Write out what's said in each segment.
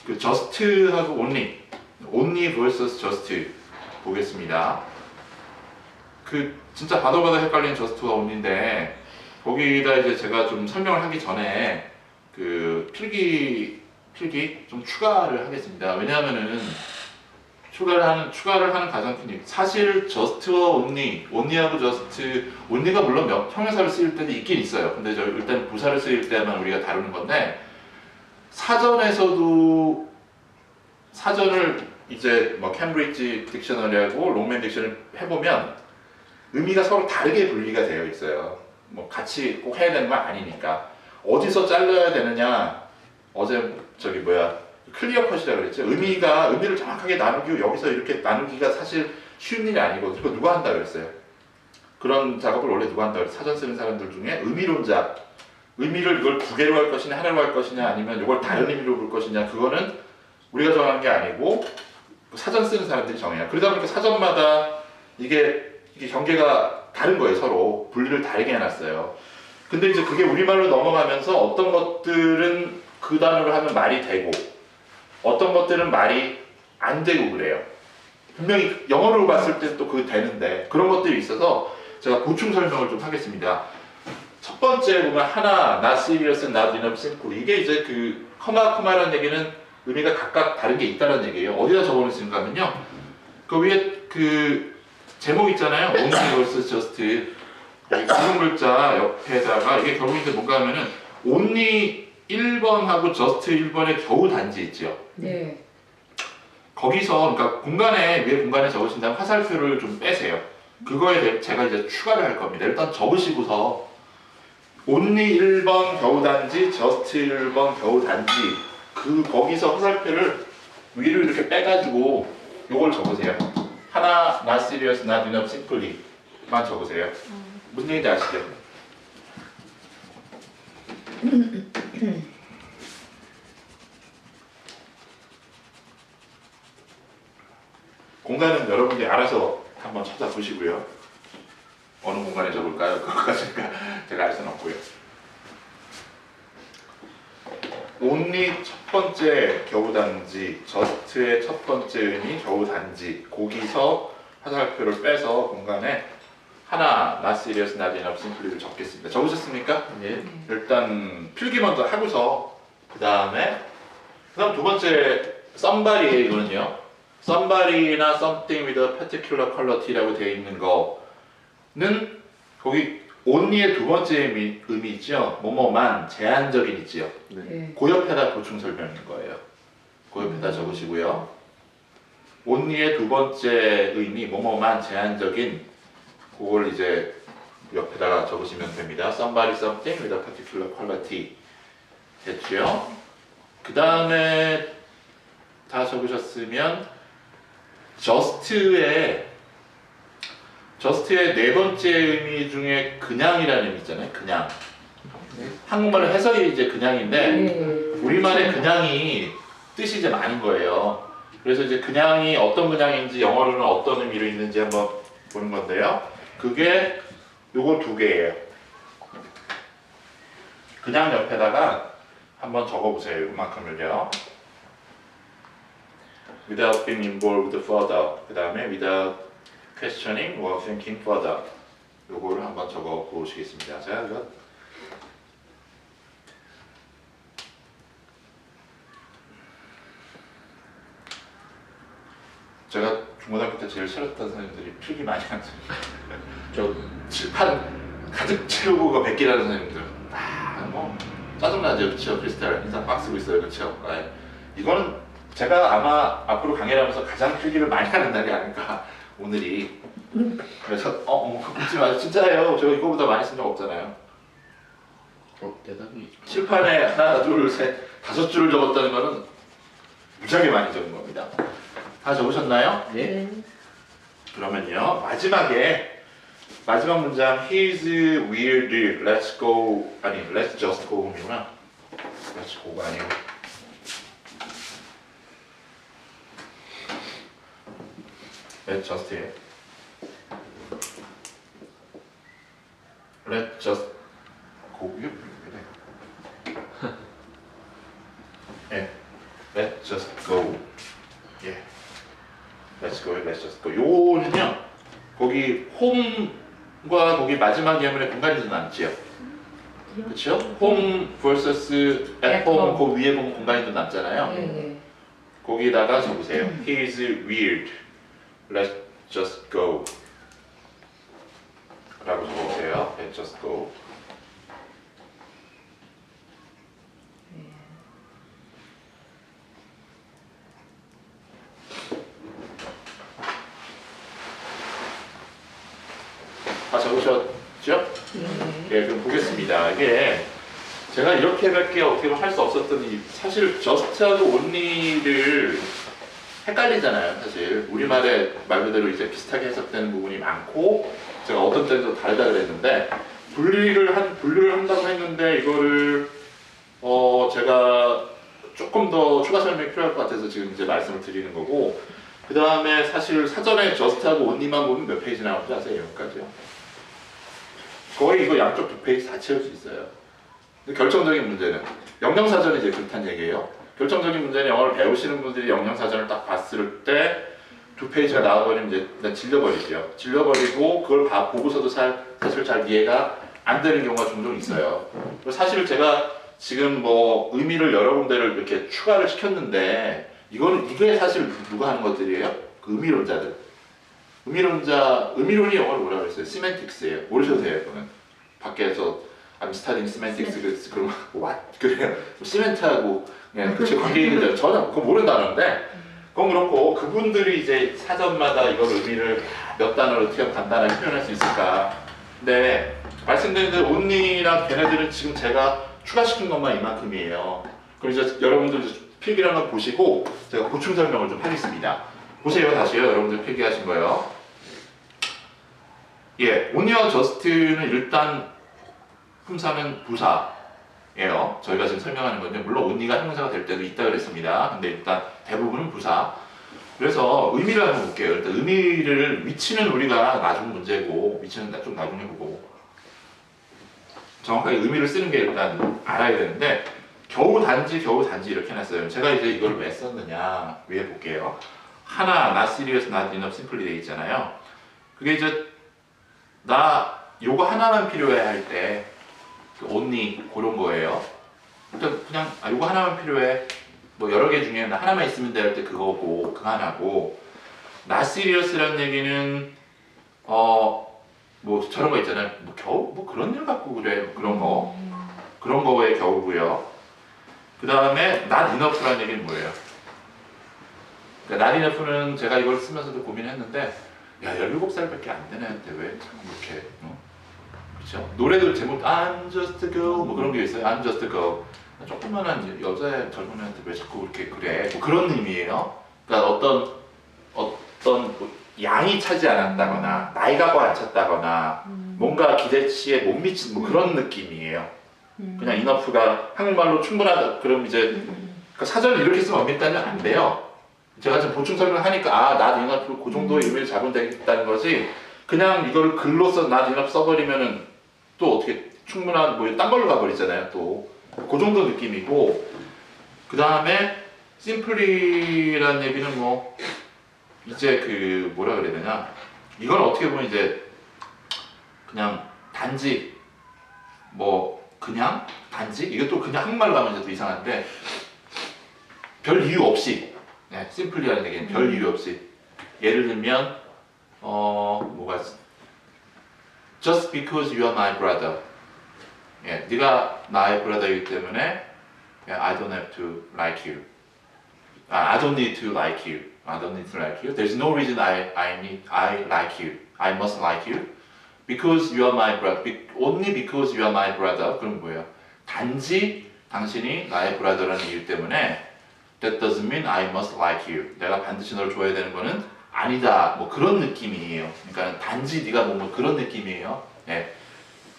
그 just하고 only vs just 보겠습니다. 그 진짜 봐도 헷갈리는 just와 only인데 거기다 이제 제가 좀 설명을 하기 전에 그 필기 좀 추가를 하겠습니다. 왜냐하면은 추가를 하는 가장 큰 이유, 사실 just와 only하고 just, only가 물론 형용사를 쓰일 때도 있긴 있어요. 근데 저 일단 부사를 쓰일 때만 우리가 다루는 건데, 사전에서도 사전을 이제 뭐 캠브리지 딕셔너리하고 롱맨 딕셔너리 해보면 의미가 서로 다르게 분리가 되어 있어요. 뭐 같이 꼭 해야 되는 건 아니니까. 어디서 잘라야 되느냐, 어제 저기 클리어 컷이라 그랬죠. 의미를 정확하게 나누기, 여기서 이렇게 나누기가 사실 쉬운 일이 아니고, 그거 누가 한다 그랬어요? 그런 작업을 원래 누가 한다 그랬어요? 사전 쓰는 사람들 중에 의미론자, 의미를 이걸 두 개로 할 것이냐 하나로 할 것이냐 아니면 이걸 다른 의미로 볼 것이냐, 그거는 우리가 정하는 게 아니고 사전 쓰는 사람들이 정해요. 그러다 보니까 사전마다 이게 경계가 다른 거예요. 서로 분리를 다르게 해놨어요. 근데 이제 그게 우리말로 넘어가면서 어떤 것들은 그 단어를 하면 말이 되고 어떤 것들은 말이 안 되고 그래요. 분명히 영어로 봤을 때 또 그게 되는데, 그런 것들이 있어서 제가 보충 설명을 좀 하겠습니다. 첫 번째 보면 하나, not serious, not enough, simple. 이게 이제 그 커마라는 얘기는 의미가 각각 다른 게 있다는 얘기예요. 어디다 적어놓으신가 하면요, 그 위에 그 제목 있잖아요. only vs just. 굵은 글자 옆에다가 이게 결국 이제 뭔가 하면은 only 1번하고 just 1번의 겨우 단지 있죠. 네. 거기서 그러니까 위에 공간에 적으신다면 화살표를 좀 빼세요. 그거에 대해 제가 이제 추가를 할 겁니다. 일단 적으시고서 only 1번 겨우 단지, just 1번 겨우 단지, 거기서 화살표를 위로 이렇게 빼가지고 요걸 적으세요. 하나, not serious, not enough, simply만 적으세요. 무슨 얘기인지 아시죠? 공간은 여러분들이 알아서 한번 찾아보시고요. 어느 공간에 적을까요? 그것까지 제가 알 수는 없고요. only 첫 번째 겨우 단지, just의 첫 번째 의미 겨우 단지, 거기서 화살표를 빼서 공간에 하나, not serious, not enough, simply를 적겠습니다. 적으셨습니까? 네. 일단 필기 먼저 하고서 그 다음 두 번째 somebody예요. 이거는요, somebody나 something with a particular quality라고 되어 있는 거는 거기 only의 두 번째 의미 있죠. 뭐뭐만, 제한적인 있지요. 네. 그 옆에다 보충 설명인 거예요. 그 옆에다 적으시고요. only의 두 번째 의미, 뭐뭐만, 제한적인, 그걸 이제 옆에다가 적으시면 됩니다. somebody, something with a particular quality 됐죠? 그 다음에 다 적으셨으면 just의 네 번째 의미 중에 그냥이라는 의미 있잖아요. 그냥. 한국말로 해석이 이제 그냥인데 네. 우리말의 그냥이 뜻이 이제 많은 거예요. 그래서 이제 그냥이 어떤 그냥인지 영어로는 어떤 의미로 있는지 한번 보는 건데요. 그게 요거 두 개예요. 그냥 옆에다가 한번 적어보세요. 이만큼을요. without being involved further. 그 다음에 without questioning or thinking further. 요거를 한번 적어 보시겠습니다. 제가 중고등학교 때 제일 싫었던 선생님들이 필기 많이 하는 선생님들. 저 칠판 가득 채우고가 100개라는 선생님들. 뭐 짜증나죠, 그렇죠? 크리스탈 인상 빡 쓰고 있어요, 그렇죠? 네. 이거는 제가 아마 앞으로 강의를 하면서 가장 필기를 많이 하는 날이 아닐까, 오늘이. 그래서 묻지 마세요. 진짜예요. 저 이거보다 많이 쓴 적 없잖아요. 대답이 칠판에 하나, 둘, 셋, 5줄을 적었다는 거는 무지하게 많이 적은 겁니다. 다 적으셨나요? 네. 그러면요, 마지막 문장 He's weird, let's go, 아니 let's just go home이구나. let's go가 아니고 let's just 해. let's just go. 이게 왜 그래? 네. let's just go. 예. let's go, let's just go. 요는요, 거기 home과 거기 마지막 예문에 공간이 좀 남지요. 그렇죠? home vs at home 그 위에 보면 공간이 좀 남잖아요. 네. 거기다가 적으세요. He's weird. Let's just go. 라고 적으세요. Let's just go. 아, 적으셨죠? 예, 그럼 보겠습니다. 이게 제가 이렇게밖에 어떻게 할 수 없었던 이 사실 just하고 only를 헷갈리잖아요. 사실 우리말에 말 그대로 이제 비슷하게 해석되는 부분이 많고 제가 어떤 때는 좀 다르다 그랬는데 분류를 한다고 했는데 이거를 제가 조금 더 추가 설명이 필요할 것 같아서 지금 이제 말씀을 드리는 거고 그 다음에 사실 사전에 just하고 only만 보면 몇 페이지 나오는지 아세요? 여기까지요. 거의 이거 양쪽 2페이지 다 채울 수 있어요. 근데 결정적인 문제는 영영사전이 이제 그렇다는 얘기예요. 결정적인 문제는 영어를 배우시는 분들이 영영사전을 딱 봤을 때 2페이지가 나와버리면 이제 일단 질려버리죠. 질려버리고 그걸 보고서도 사실 잘 이해가 안 되는 경우가 종종 있어요. 사실 제가 지금 뭐 의미를 여러 군데를 이렇게 추가를 시켰는데 이게 사실 누가 하는 것들이에요? 그 의미론자들. 의미론이 영어로 뭐라고 그랬어요? 시멘틱스예요. 모르셔도 돼요, 그거는. 밖에서 I'm studying semantics 그러면 what? 그래요. 시멘트하고 그냥 그치 관계 있는 줄 전혀 그거 모르는 단어인데 그건 그렇고 그분들이 이제 사전마다 이걸 의미를 몇 단어로 어떻게 간단하게 표현할 수 있을까? 근데 말씀드린 대로 only랑 걔네들은 지금 제가 추가시킨 것만 이만큼이에요. 그럼 이제 여러분들 필기를 한번 보시고 제가 보충 설명을 좀 하겠습니다. 보세요, 다시요. 여러분들 필기하신 거예요. 예, only와 just는 일단 품사는 부사예요. 저희가 지금 설명하는 건데 물론 only가 형용사가 될 때도 있다 그랬습니다. 근데 일단 대부분은 부사. 그래서 의미를 한번 볼게요. 일단 위치는 우리가 나중 문제고 위치는 좀 나중에 보고 정확하게 의미를 쓰는 게 일단 알아야 되는데 겨우 단지 이렇게 해놨어요. 제가 이제 이걸 왜 썼느냐 위에 볼게요. 하나, not serious, not enough, simply 돼 있잖아요. 그게 이제 요거 하나만 필요해 할 때 only 그런 거예요. 일단 그냥 요거 하나만 필요해. 뭐 여러 개 중에 나 하나만 있으면 돼 할 때 그거고 그거 하나고 not serious라는 얘기는 뭐 저런 거 있잖아요. 뭐 겨우 뭐 그런 일 갖고 그래 그런 거에 겨우고요. 그 다음에 not enough라는 얘기는 뭐예요? 그러니까 not enough는 제가 이걸 쓰면서도 고민했는데 야 17살밖에 안 되는 애한테 왜 자꾸 이렇게 그렇죠? 노래도 제목 I'm just a girl 뭐 그런 게 있어요. I'm just a girl 조그만한 여자의 젊은 애한테 왜 자꾸 그래 뭐 그런 의미예요. 그러니까 어떤 뭐 양이 차지 않았다거나 나이가 안 찼다거나 뭔가 기대치에 못 미친 뭐 그런 느낌이에요. 그냥 enough가 한국말로 충분하다 그럼 이제 그러니까 사전을 이렇게 쓰면 엄밀하게 안 돼요. 제가 지금 보충 설명을 하니까 not enough 그 정도의 의미를 잡으면 되겠다는 거지 그냥 이걸 글로써 not enough 써버리면은 또 어떻게 충분한 뭐 딴 걸로 가버리잖아요. 또 그 정도 느낌이고 그 다음에 simply라는 얘기는 뭐 이제 그 뭐라 그래야 되냐 이건 어떻게 보면 이제 그냥 단지 뭐 그냥 단지 이것도 그냥 한국말로 가면 이제 또 이상한데 별 이유 없이 simply라는 얘기는 별 이유 없이 예를 들면 뭐가 just because you are my brother 네가 나의 brother이기 때문에 I don't have to like you I don't need to like you I don't need to like you there's no reason I like you I must like you because you are my brother only because you are my brother 그럼 뭐예요? 단지 당신이 나의 brother라는 이유 때문에 That doesn't mean I must like you. 내가 반드시 널 좋아해야 되는 거는 아니다. 뭐 그런 느낌이에요. 그러니까 단지 네가 뭐 그런 느낌이에요. 네.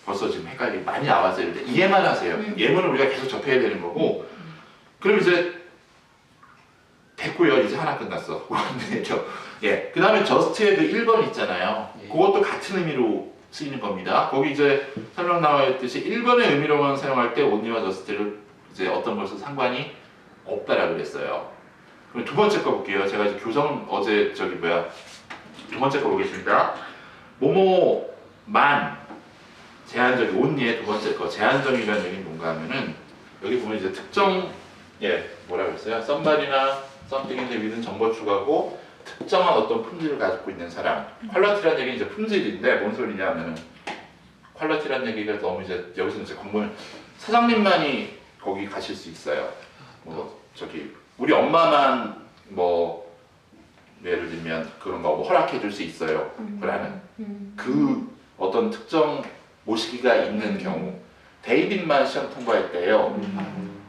벌써 지금 헷갈리 많이 나왔어요. 이해만 하세요. 예문을 우리가 계속 접해야 되는 거고. 그럼 이제 됐고요. 이제 하나 끝났어. 예. 그 다음에 just의 그 1번 있잖아요. 그것도 같은 의미로 쓰이는 겁니다. 거기 이제 설명 나와 있듯이 1번의 의미로만 사용할 때 only와 just를 이제 어떤 것을 상관이 없다라고 그랬어요. 그럼 두 번째 거 볼게요. 제가 이제 교성 어제 두 번째 거 보겠습니다. 뭐뭐만 제한적인 only의 두 번째 거 제한적이라는 얘기는 뭔가 하면은 여기 보면 이제 특정 뭐라 그랬어요? somebody나 something인데 위는 정보 추가고 특정한 어떤 품질을 가지고 있는 사람. 퀄리티라는 얘기는 이제 품질인데 뭔 소리냐 하면은 퀄리티라는 얘기가 너무 이제 여기서 이제 공부는 사장님만이 거기 가실 수 있어요. 뭐 저기 우리 엄마만 뭐 예를 들면 그런 거 뭐 허락해 줄 수 있어요. 라는 그 어떤 특정 모시기가 있는 경우 데이빗만 시험 통과했대요.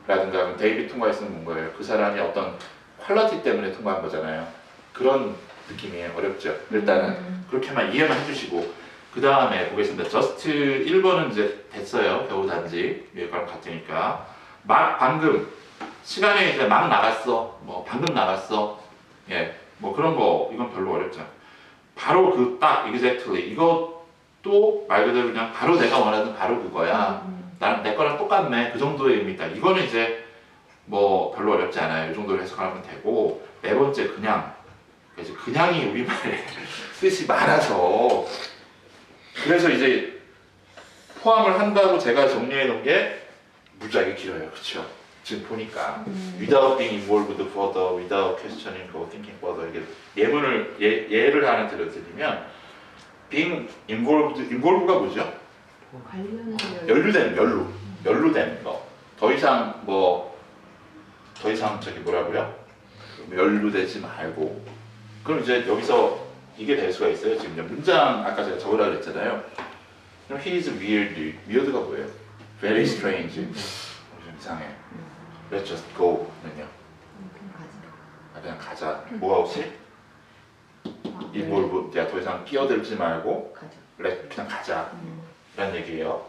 라든가 그럼 데이빗 통과했으면 뭔 거예요? 그 사람이 어떤 퀄리티 때문에 통과한 거잖아요. 그런 느낌이에요. 어렵죠. 일단은 그렇게만 이해만 해주시고 그 다음에 보겠습니다. 저스트 1번은 이제 됐어요. 겨우 단지 이거랑 같으니까 막 방금 시간에 이제 막 나갔어. 뭐 방금 나갔어. 뭐 그런 거 이건 별로 어렵죠. 바로 그 딱 exactly 이것도 말 그대로 그냥 바로 내가 원하는 바로 그거야. 나는 내 거랑 똑같네. 그 정도의 의미다. 이거는 이제 뭐 별로 어렵지 않아요. 이 정도로 해석하면 되고 네 번째 그냥이 우리말의 뜻이 많아서 그래서 이제 포함을 한다고 제가 정리해 놓은 게 무지하게 길어요. 그렇죠? 지금 보니까 without being involved further, without questioning or thinking further 이게 예를 하나 들어드리면 being involved가 뭐죠? 연루된 거. 더 이상 저기 뭐라고요? 연루되지 말고. 그럼 이제 여기서 이게 될 수가 있어요. 지금 문장 아까 제가 적으라 그랬잖아요. 그럼 he is weird. weird가 뭐예요? very strange. 좀 이상해. Let's just go. 는요. 그냥 가자. 뭐가 없이? involve. 야, 더 이상 끼어들지 말고 그냥 가자. 라는 얘기예요.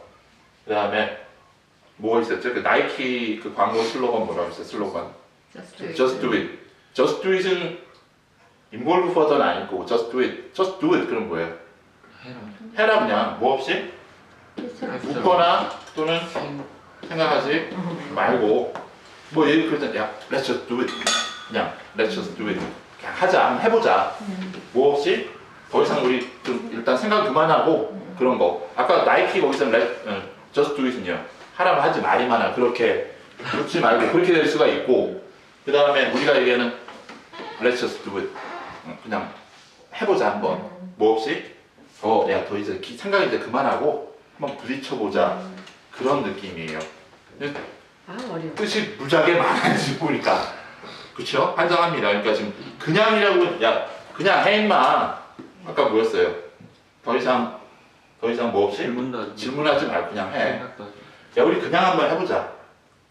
그 다음에 뭐가 있었죠? 그 나이키 그 광고 슬로건 뭐라고 했어요? 슬로건 Just do it. Just do it은 involve further는 아니고 Just do it. Just do it. 그럼 뭐예요? 해라 그냥 뭐 없이? 묻거나 또는 생각하지 말고 뭐 예를 들면 야 Let's just do it. 그냥 Let's just do it. 그냥 하자. 한번 해보자. 뭐 없이? 더 이상 우리 좀 일단 생각 그만하고 그런 거. 아까 나이키 거기서 just do it은요. 하라면 하지 말이만 하라. 그렇게 묻지 말고 그렇게 될 수가 있고 그 다음에 우리가 얘기하는 let's just do it. 그냥 해보자 한번. 뭐 없이? 야, 더 이제 생각 이제 그만하고 한번 부딪혀보자. 그런 느낌이에요. 어려워. 뜻이 무지하게 많아지 보니까. 그쵸? 환장합니다. 그러니까 지금 그냥이라고 야 그냥 해 임마. 아까 뭐였어요? 더 이상 뭐 없이? 질문하지 말고 그냥 해. 야 우리 그냥 한번 해보자.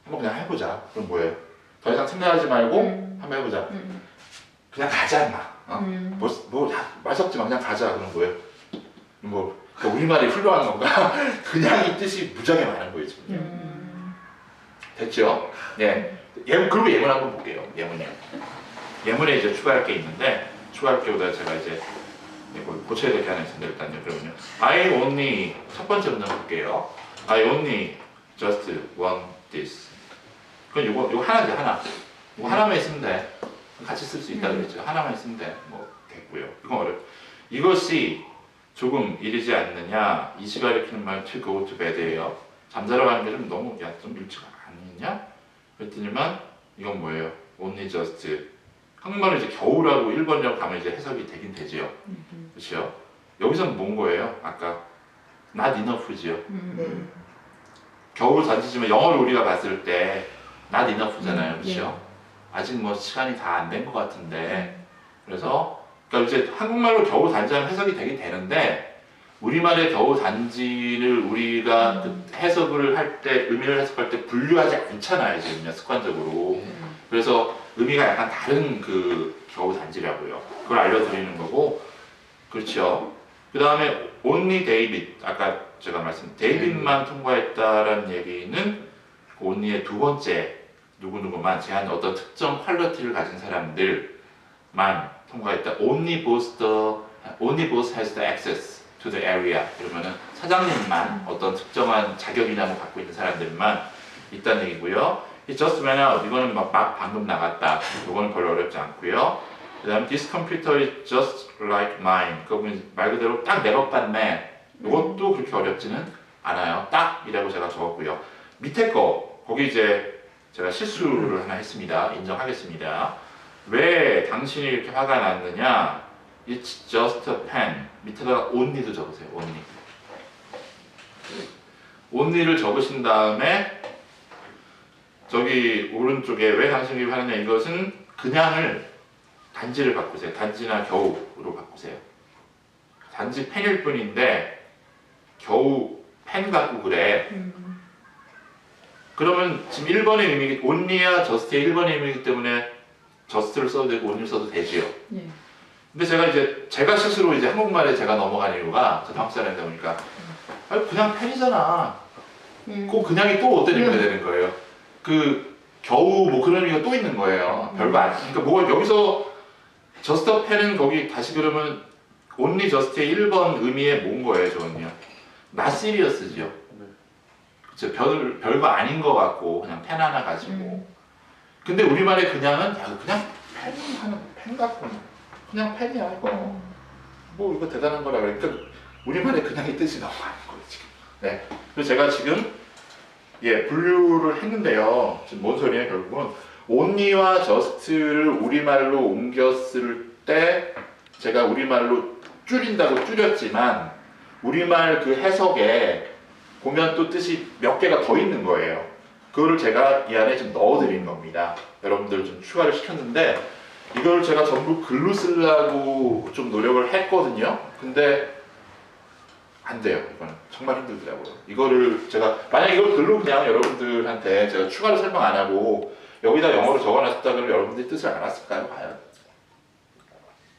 한번 그냥 해보자. 그럼 뭐예요? 더 이상 생각하지 말고 한번 해보자. 그냥 가자 임마. 말 섞지 마. 그냥 가자. 그럼 뭐예요? 그러니까 우리말이 훌륭한 건가? 그냥이 뜻이 무지하게 많은 거예요 지금. 됐죠? 네. 그리고 예문 한번 볼게요. 예문에 이제 추가할 게 있는데 추가할 게보다 제가 이제 고쳐야 될 게 하나 있습니다. 일단요. 그러면요. I only 첫 번째 문장 볼게요. I only just want this. 그럼 요거 하나지 하나. 이거 하나만 있으면 돼. 같이 쓸 수 있다 그랬죠. 하나만 있으면 돼. 뭐 됐고요. 이건 어렵. 이것이 조금 이르지 않느냐. 이 시가 일으키는 말 to go to bed예요. 잠자러 가는 게 좀 너무 좀 일찍 아니냐? 그랬더니만 이건 뭐예요? Only just. 한국말은 이제 겨우라고 1번역 가면 이제 해석이 되긴 되지요. 그렇죠? 여기서는 뭔 거예요? 아까 not enough지요. 겨우 던지지만 영어를 우리가 봤을 때 not enough잖아요. 그렇죠? 아직 뭐 시간이 다 안 된 것 같은데 그래서 그러니까 이제 한국말로 겨우 단지하면 해석이 되긴 되는데 우리말의 겨우 단지를 우리가 그 해석을 할 때 의미를 해석할 때 분류하지 않잖아요. 지금 습관적으로. 그래서 의미가 약간 다른 그 겨우 단지라고요. 그걸 알려드리는 거고, 그렇죠. 그 다음에 only David, 아까 제가 데이빗만 통과했다라는 얘기는 only의 두 번째 누구누구만 제한 어떤 특정 퀄리티를 가진 사람들만 통과했다. Only boss has the access to the area. 그러면은 사장님만 어떤 특정한 자격이나 뭐 갖고 있는 사람들만 있다는 얘기고요. He just went out. 이거는 막 방금 나갔다. 이거는 별로 어렵지 않고요. 그다음 This computer is just like mine. 그건 말 그대로 딱 내 것 같네. 이것도 그렇게 어렵지는 않아요. 딱이라고 제가 적었고요. 밑에 거 거기 이제 제가 실수를 하나 했습니다. 인정하겠습니다. 왜 당신이 이렇게 화가 났느냐? It's just a pen. 밑에다가 only도 적으세요. only. only를 적으신 다음에 저기 오른쪽에 왜 당신이 화내냐 이것은 그냥을 단지를 바꾸세요. 단지나 겨우로 바꾸세요. 단지 펜일 뿐인데 겨우 펜 갖고 그래. 그러면 지금 1번의 의미, only야 just의 1번의 의미이기 때문에 just를 써도 되고 only를 써도 되지요. 예. 근데 제가 이제 제가 스스로 이제 한국말에 제가 넘어간 이유가 저 다음 사람이다 보니까 아니 그냥 펜이잖아. 꼭 그냥이 또 어떤 의미가 되는 거예요. 그 겨우 뭐 그런 의미가 또 있는 거예요. 별거 아니. 그러니까 뭐 여기서 just a pen은 거기 다시 그러면 only just의 1번 의미에 뭔 거예요, 저는요. not serious죠. 그쵸, 별거 아닌 거 같고 그냥 펜 하나 가지고. 근데 우리말에 그냥은 야, 그냥 펜 갖고 그냥 펜이야 이거. 뭐 이거 대단한 거라 그러니까 우리말에 그냥의 뜻이 너무 아닌 거예요 지금. 네. 그래서 제가 지금 분류를 했는데요. 지금 뭔 소리냐 결국은 only와 just를 우리말로 옮겼을 때 제가 우리말로 줄인다고 줄였지만 우리말 그 해석에 보면 또 뜻이 몇 개가 더 있는 거예요. 그거를 제가 이 안에 좀 넣어드린 겁니다. 여러분들 좀 추가를 시켰는데 이걸 제가 전부 글로 쓰려고 좀 노력을 했거든요. 근데 안 돼요. 이거는 정말 힘들더라고요. 이거를 제가 만약 이걸 글로 그냥 여러분들한테 제가 추가로 설명 안 하고 여기다 영어로 적어놨다 그러면 여러분들이 뜻을 알았을까요? 과연?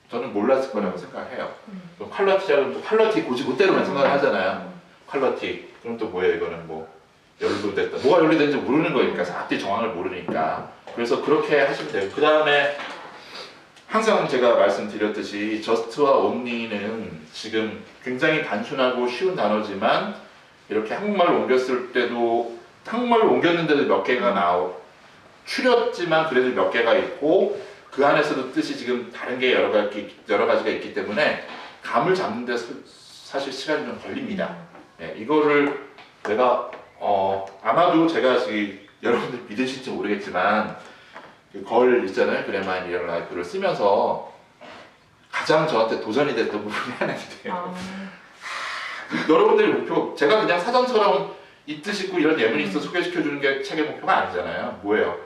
저는 몰랐을 거라고 생각해요. 퀄러티자는 또 퀄러티 고지 그대로만 생각을 하잖아요. 퀄러티. 그럼 또 뭐예요? 이거는 뭐 연루됐다. 뭐가 연루됐는지 모르는 거니까 앞뒤 정황을 모르니까. 그래서 그렇게 하시면 돼요. 그 다음에 항상 제가 말씀드렸듯이 just와 only는 지금 굉장히 단순하고 쉬운 단어지만 이렇게 한국말로 옮겼을 때도 한국말로 옮겼는데도 몇 개가 추렸지만 그래도 몇 개가 있고 그 안에서도 뜻이 지금 다른 게 여러 가지가 있기 때문에 감을 잡는 데 사실 시간이 좀 걸립니다. 네, 이거를 내가 아마도 제가 지금 여러분들 믿으실지 모르겠지만 걸 있잖아요. 그래만 리얼 라이프를 쓰면서 가장 저한테 도전이 됐던 부분이 하나 있어요. 여러분들의 목표, 제가 그냥 사전처럼 이 뜻 있고 이런 예문이 있어 소개시켜주는 게 책의 목표가 아니잖아요. 뭐예요?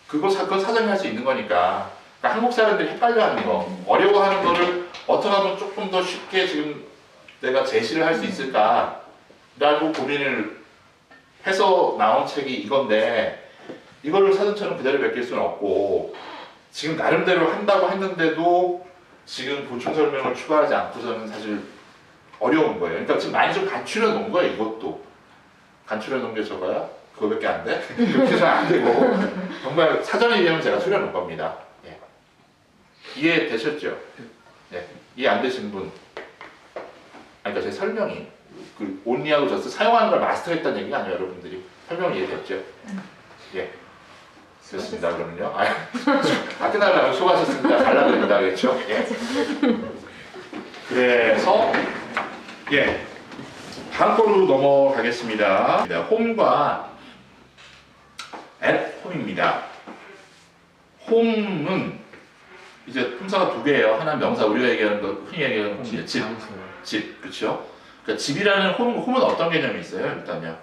그건 사전에 할 수 있는 거니까. 그러니까 한국 사람들이 헷갈려하는 거, 어려워하는 거를 어떻게 하면 조금 더 쉽게 지금 내가 제시를 할 수 있을까라고 고민을 해서 나온 책이 이건데 이거를 사전처럼 그대로 베낄 수는 없고 지금 나름대로 한다고 했는데도 지금 보충 설명을 추가하지 않고서는 사실 어려운 거예요. 그러니까 지금 많이 좀 간추려 놓은 거예요. 이것도 간추려 놓은 게 저거야? 그거밖에 안 돼? 그렇게 해서 안 되고 정말 사전에 이해하면 제가 추려 놓은 겁니다. 예. 이해 되셨죠? 예. 이해 안 되신 분? 그러니까 제 설명이 그 only하고 just 사용하는 걸 마스터했다는 얘기가 아니에요. 여러분들이 설명이 이해됐죠? 예. 됐습니다. 그러면요. 끝나려면 수고하셨습니다. 갈라드립니다. 그랬죠? 예. 그래서 다음 거로 넘어가겠습니다. 홈과 at home입니다. 홈은 이제 품사가 두 개예요. 하나는 명사, 우리가 얘기하는 거, 흔히 얘기하는 집, 그렇죠? 그러니까 집이라는 홈은 어떤 개념이 있어요? 일단요.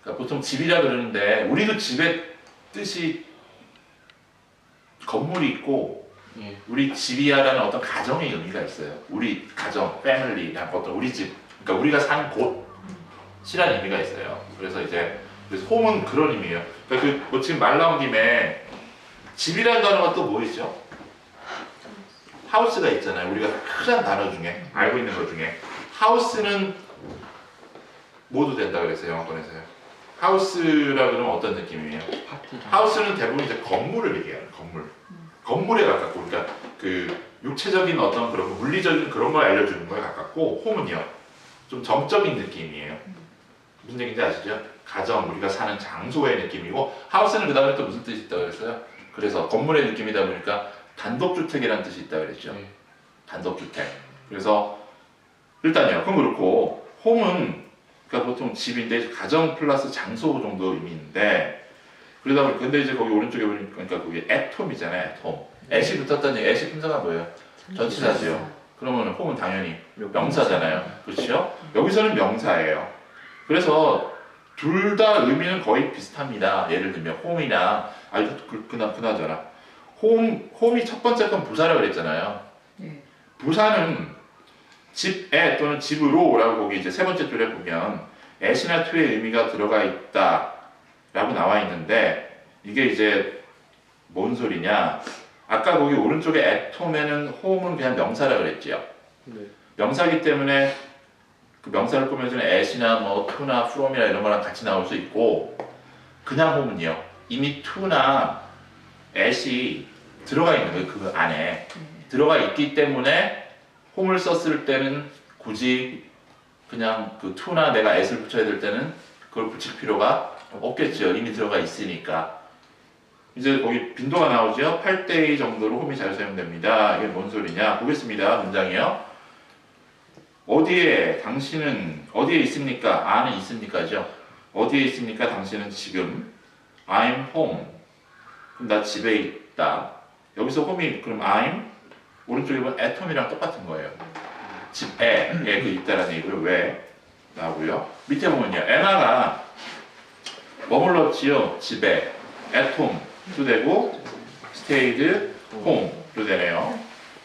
그러니까 보통 집이라 그러는데 우리도 집의 뜻이 건물이 있고 우리 집이야라는 어떤 가정의 의미가 있어요. 우리 가정, 패밀리, 어떤 우리 집, 그러니까 우리가 사는 곳이라는 의미가 있어요. 그래서 홈은 그런 의미예요. 그러니까 뭐 지금 말 나온 김에 집이라는 단어가 또 뭐 있죠? 하우스가 있잖아요. 우리가 흔한 단어 중에 알고 있는 것 중에 하우스는 모두 된다 그랬어요. 영어권에서요. 하우스라 그러면 어떤 느낌이에요? 하우스는 대부분 이제 건물을 얘기해요. 건물에 가깝고, 그러니까 그 육체적인 어떤 그런 물리적인 그런 걸 알려주는 거에 가깝고, 홈은요 좀 정적인 느낌이에요. 무슨 얘기인지 아시죠? 가정, 우리가 사는 장소의 느낌이고 하우스는 그 다음에 또 무슨 뜻이 있다고 그랬어요? 그래서 건물의 느낌이다 보니까 단독주택이라는 뜻이 있다고 그랬죠. 단독주택. 그래서 일단요. 그럼 그렇고 홈은 그러니까 보통 집인데 가정 플러스 장소 정도 의미인데 그러다 보니 근데 이제 거기 오른쪽에 보니까 그러니까 거기 애톰이잖아요. 애톰. 애시 붙었다는 얘기. 애시 품사가 뭐예요? 전치사죠. 그러면 홈은 당연히 명사잖아요. 그렇죠? 여기서는 명사예요. 그래서 둘 다 의미는 거의 비슷합니다. 예를 들면 홈이나 그나저나 홈이 첫 번째 건 부사라고 그랬잖아요. 네. 부사는 집에 또는 집으로라고 거기 이제 세 번째 줄에 보면 at이나 to의 의미가 들어가 있다라고 나와 있는데 이게 이제 뭔 소리냐? 아까 거기 오른쪽에 at home에는 home은 그냥 명사라 그랬지요. 네. 명사기 때문에 그 명사를 꾸며주는 at이나 뭐 to나 from이나 이런 거랑 같이 나올 수 있고 그냥 home은요 이미 to나 at이 들어가 있는 거예요. 그 안에 들어가 있기 때문에 home을 썼을 때는 굳이 그냥 그 to나 내가 at을 붙여야 될 때는 그걸 붙일 필요가 없겠죠. 이미 들어가 있으니까. 이제 거기 빈도가 나오죠. 8대2 정도로 홈이 잘 사용됩니다. 이게 뭔 소리냐? 보겠습니다. 문장이요. 어디에 당신은 어디에 있습니까? 아는 있습니까죠. 어디에 있습니까? 당신은 지금 I'm home. 그럼 나 집에 있다. 여기서 홈이 그럼 I'm 오른쪽에 보면 at home이랑 똑같은 거예요. 집에 그 있다라는 얘기고요. 왜 나오고요. 밑에 보면요. 에나가 머물렀지요. 집에 at home 도 되고 stayed home도 되네요.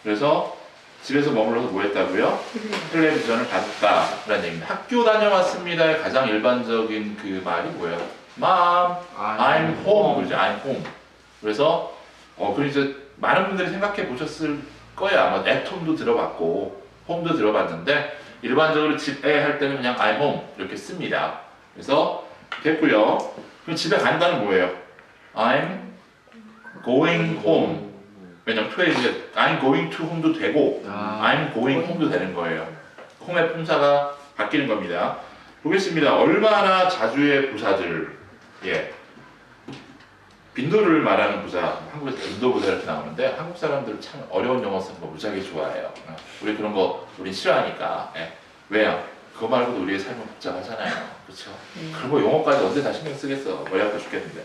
그래서 집에서 머물러서 뭐 했다고요? 텔레비전을 봤다라는 얘기입니다. 학교 다녀왔습니다의 가장 일반적인 그 말이 뭐예요? Mom, I'm home. 그죠? I'm home. 그래서 그리고 이제 많은 분들이 생각해 보셨을 거예요. 아마 at home도 들어봤고 home도 들어봤는데 일반적으로 집에 할 때는 그냥 I'm home 이렇게 씁니다. 그래서 됐고요. 그럼 집에 간다는 뭐예요? I'm going home. 왜냐면 to에 이제 I'm going to home도 되고 I'm going home도 되는 거예요. home의 품사가 바뀌는 겁니다. 보겠습니다. 얼마나 자주의 부사들, 빈도를 말하는 부사, 한국에서 빈도 부사 이렇게 나오는데 한국 사람들 참 어려운 영어 쓰는 거 무지하게 좋아해요. 우리 그런 거 우린 싫어하니까. 왜요? 그거 말고도 우리의 삶은 복잡하잖아요. 그렇죠? 그런 거 영어까지 언제 다 신경 쓰겠어. 머리 아파 죽겠는데.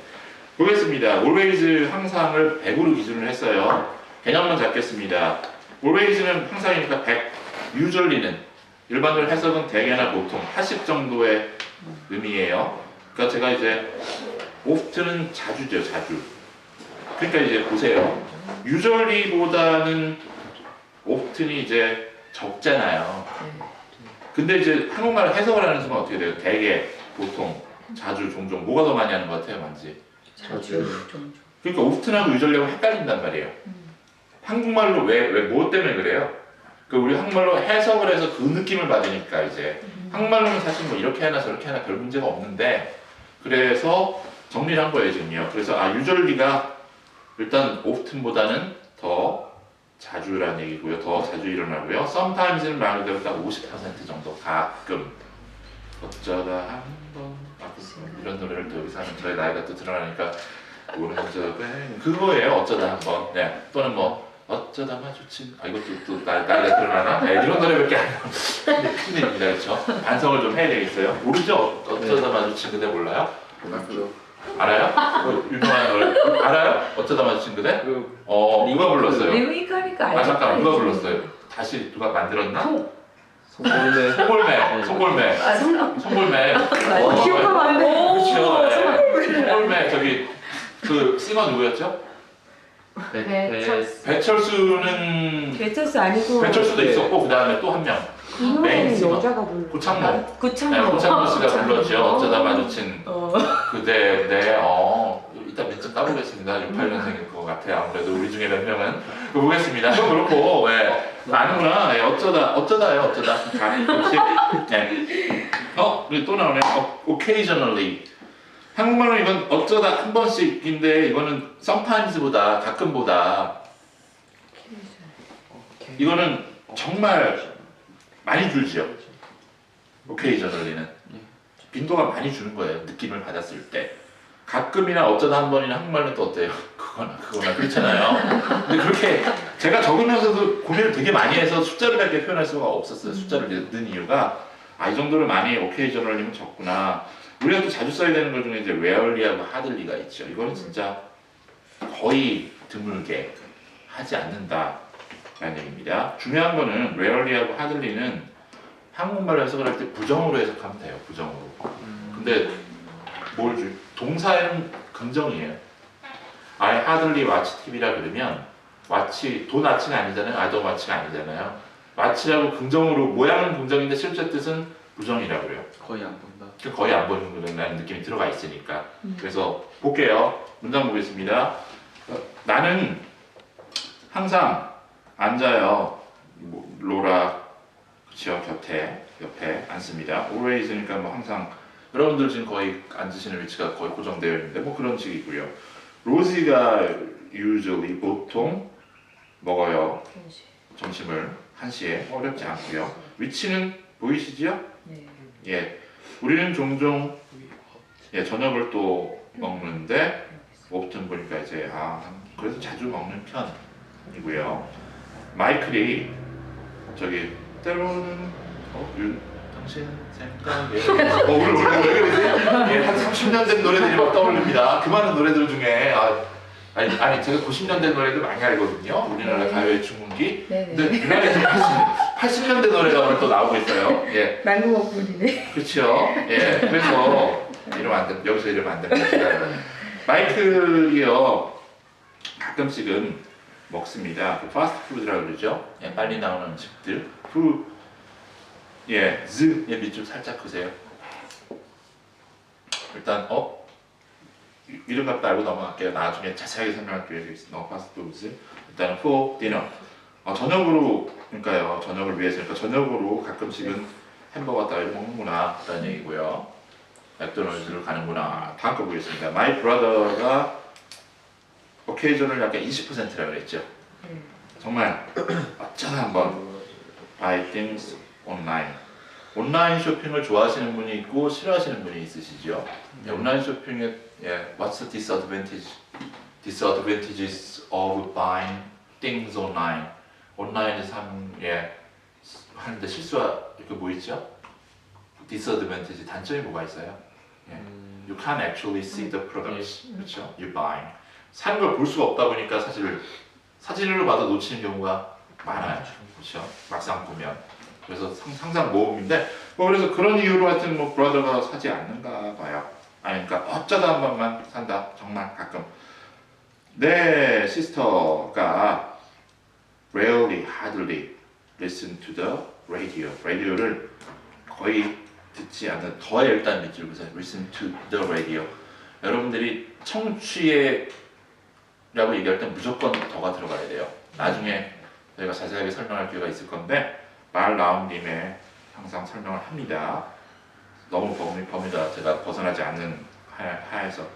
보겠습니다. always 항상을 100으로 기준을 했어요. 개념만 잡겠습니다. always는 항상이니까 100, usually는 일반적으로 해석은 대개나 보통 80 정도의 의미예요. 그러니까 제가 이제 often은 자주죠, 자주. 그러니까 이제 보세요. usually보다는 often이 이제 적잖아요. 근데 이제 한국말을 해석을 하는 순간 어떻게 돼요? 대개, 보통, 자주, 종종. 뭐가 더 많이 하는 것 같아요, 만지? 자주 종종. 그러니까 often하고 usually하고 헷갈린단 말이에요. 한국말로 뭐 때문에 그래요? 그 우리 한국말로 해석을 해서 그 느낌을 받으니까 이제 한국말로는 사실 뭐 이렇게 하나 저렇게 하나 별 문제가 없는데 그래서 정리를 한 거예요, 지금요. 그래서 usually가 일단 often보다는 더 자주라는 얘기고요. 더 자주 일어나고요. sometimes는 말 그대로 딱 50% 정도 가끔 어쩌다 한번 이런 노래를 또 여기서 하면 저의 나이가 또 드러나니까 오른쪽에 그거예요. 어쩌다 한번. 네. 또는 뭐 어쩌다 마주친 이것도 또 나이가 드러나나? 네, 이런 노래밖에 안 나와요. 큰일입니다. 그렇죠? 반성을 좀 해야 되겠어요. 모르죠? 어쩌다 마주친 그대 몰라요? 알아요? 그 유명한 노래 알아요? 어쩌다 마주친 그대? 누가 불렀어요? 리메이크하니까 알죠. 잠깐 누가 불렀어요? 다시 누가 만들었나? 송골매. 송골매. 송골매. 기억하면 안 돼. 그렇죠. 송골매 저기 그 싱어 누구였죠? 배철수는 배철수 아니고 배철수도 있었고 그 다음에 또 한 명. 그 노래는 메인 여자가 불러. 고창모. 네, 고창모. 고창모 씨가 불렀죠. 어쩌다 마주친 그대. 네. 이따 몇 점 까보겠습니다. 68년생일 것 같아요. 아무래도 우리 중에 몇 명은 그거 보겠습니다. 그럼 그렇고 아는구나. 어쩌다요. 어쩌다. 가끔씩. 네. 그리고 또 나오네. occasionally. 한국말로 이건 어쩌다 한 번씩인데 이거는 sometimes보다 가끔보다 이거는 정말 많이 줄지요. occasionally는 빈도가 많이 주는 거예요. 느낌을 받았을 때. 가끔이나 어쩌다 한 번이나 한국말로 또 어때요? 그거나 그렇잖아요. 근데 그렇게 제가 적으면서도 고민을 되게 많이 해서 숫자를 몇 개 표현할 수가 없었어요. 숫자를 넣은 이유가 이 정도로 많이 오케이저널이면 적구나. 우리가 또 자주 써야 되는 것 중에 이제 rarely하고 hardly가 있죠. 이거는 진짜 거의 드물게 하지 않는다라는 얘기입니다. 중요한 거는 rarely하고 hardly는 한국말로 해석을 할 때 부정으로 해석하면 돼요. 부정으로. 근데 동사에는 긍정이에요. I hardly watch TV라 그러면 watch 돈 watch가 아니잖아요. I don't watch가 아니잖아요. watch라고 긍정으로 모양은 긍정인데 실제 뜻은 부정이라고 그래요. 거의 안 본다. 거의 안 보는 거라는 느낌이 들어가 있으니까. 그래서 볼게요. 문장 보겠습니다. 나는 항상 앉아요. 로라 그쵸 옆에 앉습니다. always니까 뭐 항상 여러분들 지금 거의 앉으시는 위치가 거의 고정되어 있는데 뭐 그런 식이고요. 로지가 usually 보통 먹어요. 점심을 1시에 어렵지 않고요. 위치는 보이시죠? 네. 예, 우리는 종종 저녁을 또 먹는데 often 보니까 이제 그래서 자주 먹는 편이고요. 마이클이 저기 때로는 당신 생각에 오늘 왜 그러지? 예, 한 30년 된 노래들이 막 떠올립니다. 그 많은 노래들 중에 아니 제가 90년 된 노래도 많이 알거든요. 우리나라 가요의 중흥기. 네네. 근데 그날에 80년대 노래가 오늘 또 나오고 있어요. 예. 난구먹불이네. 그렇죠. 예. 그래서 여기서 이러면 안 됩니다. 마이클이요 가끔씩은 먹습니다. 그 파스트푸드라고 그러죠. 예, 빨리 나오는 음식들. 밑줄 살짝 그세요. 일단 이름 값도 알고 넘어갈게요. 나중에 자세하게 설명할 기회가 있습니다. 파스트푸드. 일단은 for dinner. 저녁으로 그러니까요. 저녁을 위해서니까 저녁으로 가끔씩은 햄버거 따위를 먹는구나 라는 얘기고요. 맥도날드를 가는구나. 다음 거 보겠습니다. My brother가 occasional 약간 20%라고 그랬죠. 정말 어쩌다 한번 buy things online. 온라인 쇼핑을 좋아하시는 분이 있고 싫어하시는 분이 있으시죠. 온라인 쇼핑의 what's the disadvantages of buying things online? 온라인에서 하는데 그 뭐 있죠? disadvantage 단점이 뭐가 있어요? You can't actually see the products. 그렇죠? You buying. 사는 걸 볼 수가 없다 보니까 사실 사진으로 봐도 놓치는 경우가 많아요. 그렇죠? 막상 보면. 그래서 항상 모험인데 그래서 그런 이유로 하여튼 브라더가 사지 않는가 봐요. 그러니까 어쩌다 한 번만 산다. 정말 가끔. 내 시스터가 rarely, hardly listen to the radio. 라디오를 거의 듣지 않는 더에 일단 밑줄 그세요. Listen to the radio. 여러분들이 청취라고 얘기할 때 무조건 더가 들어가야 돼요. 나중에 저희가 자세하게 설명할 기회가 있을 건데 말 나온 김에 항상 설명을 합니다. 너무 범위가 제가 벗어나지 않는 한에서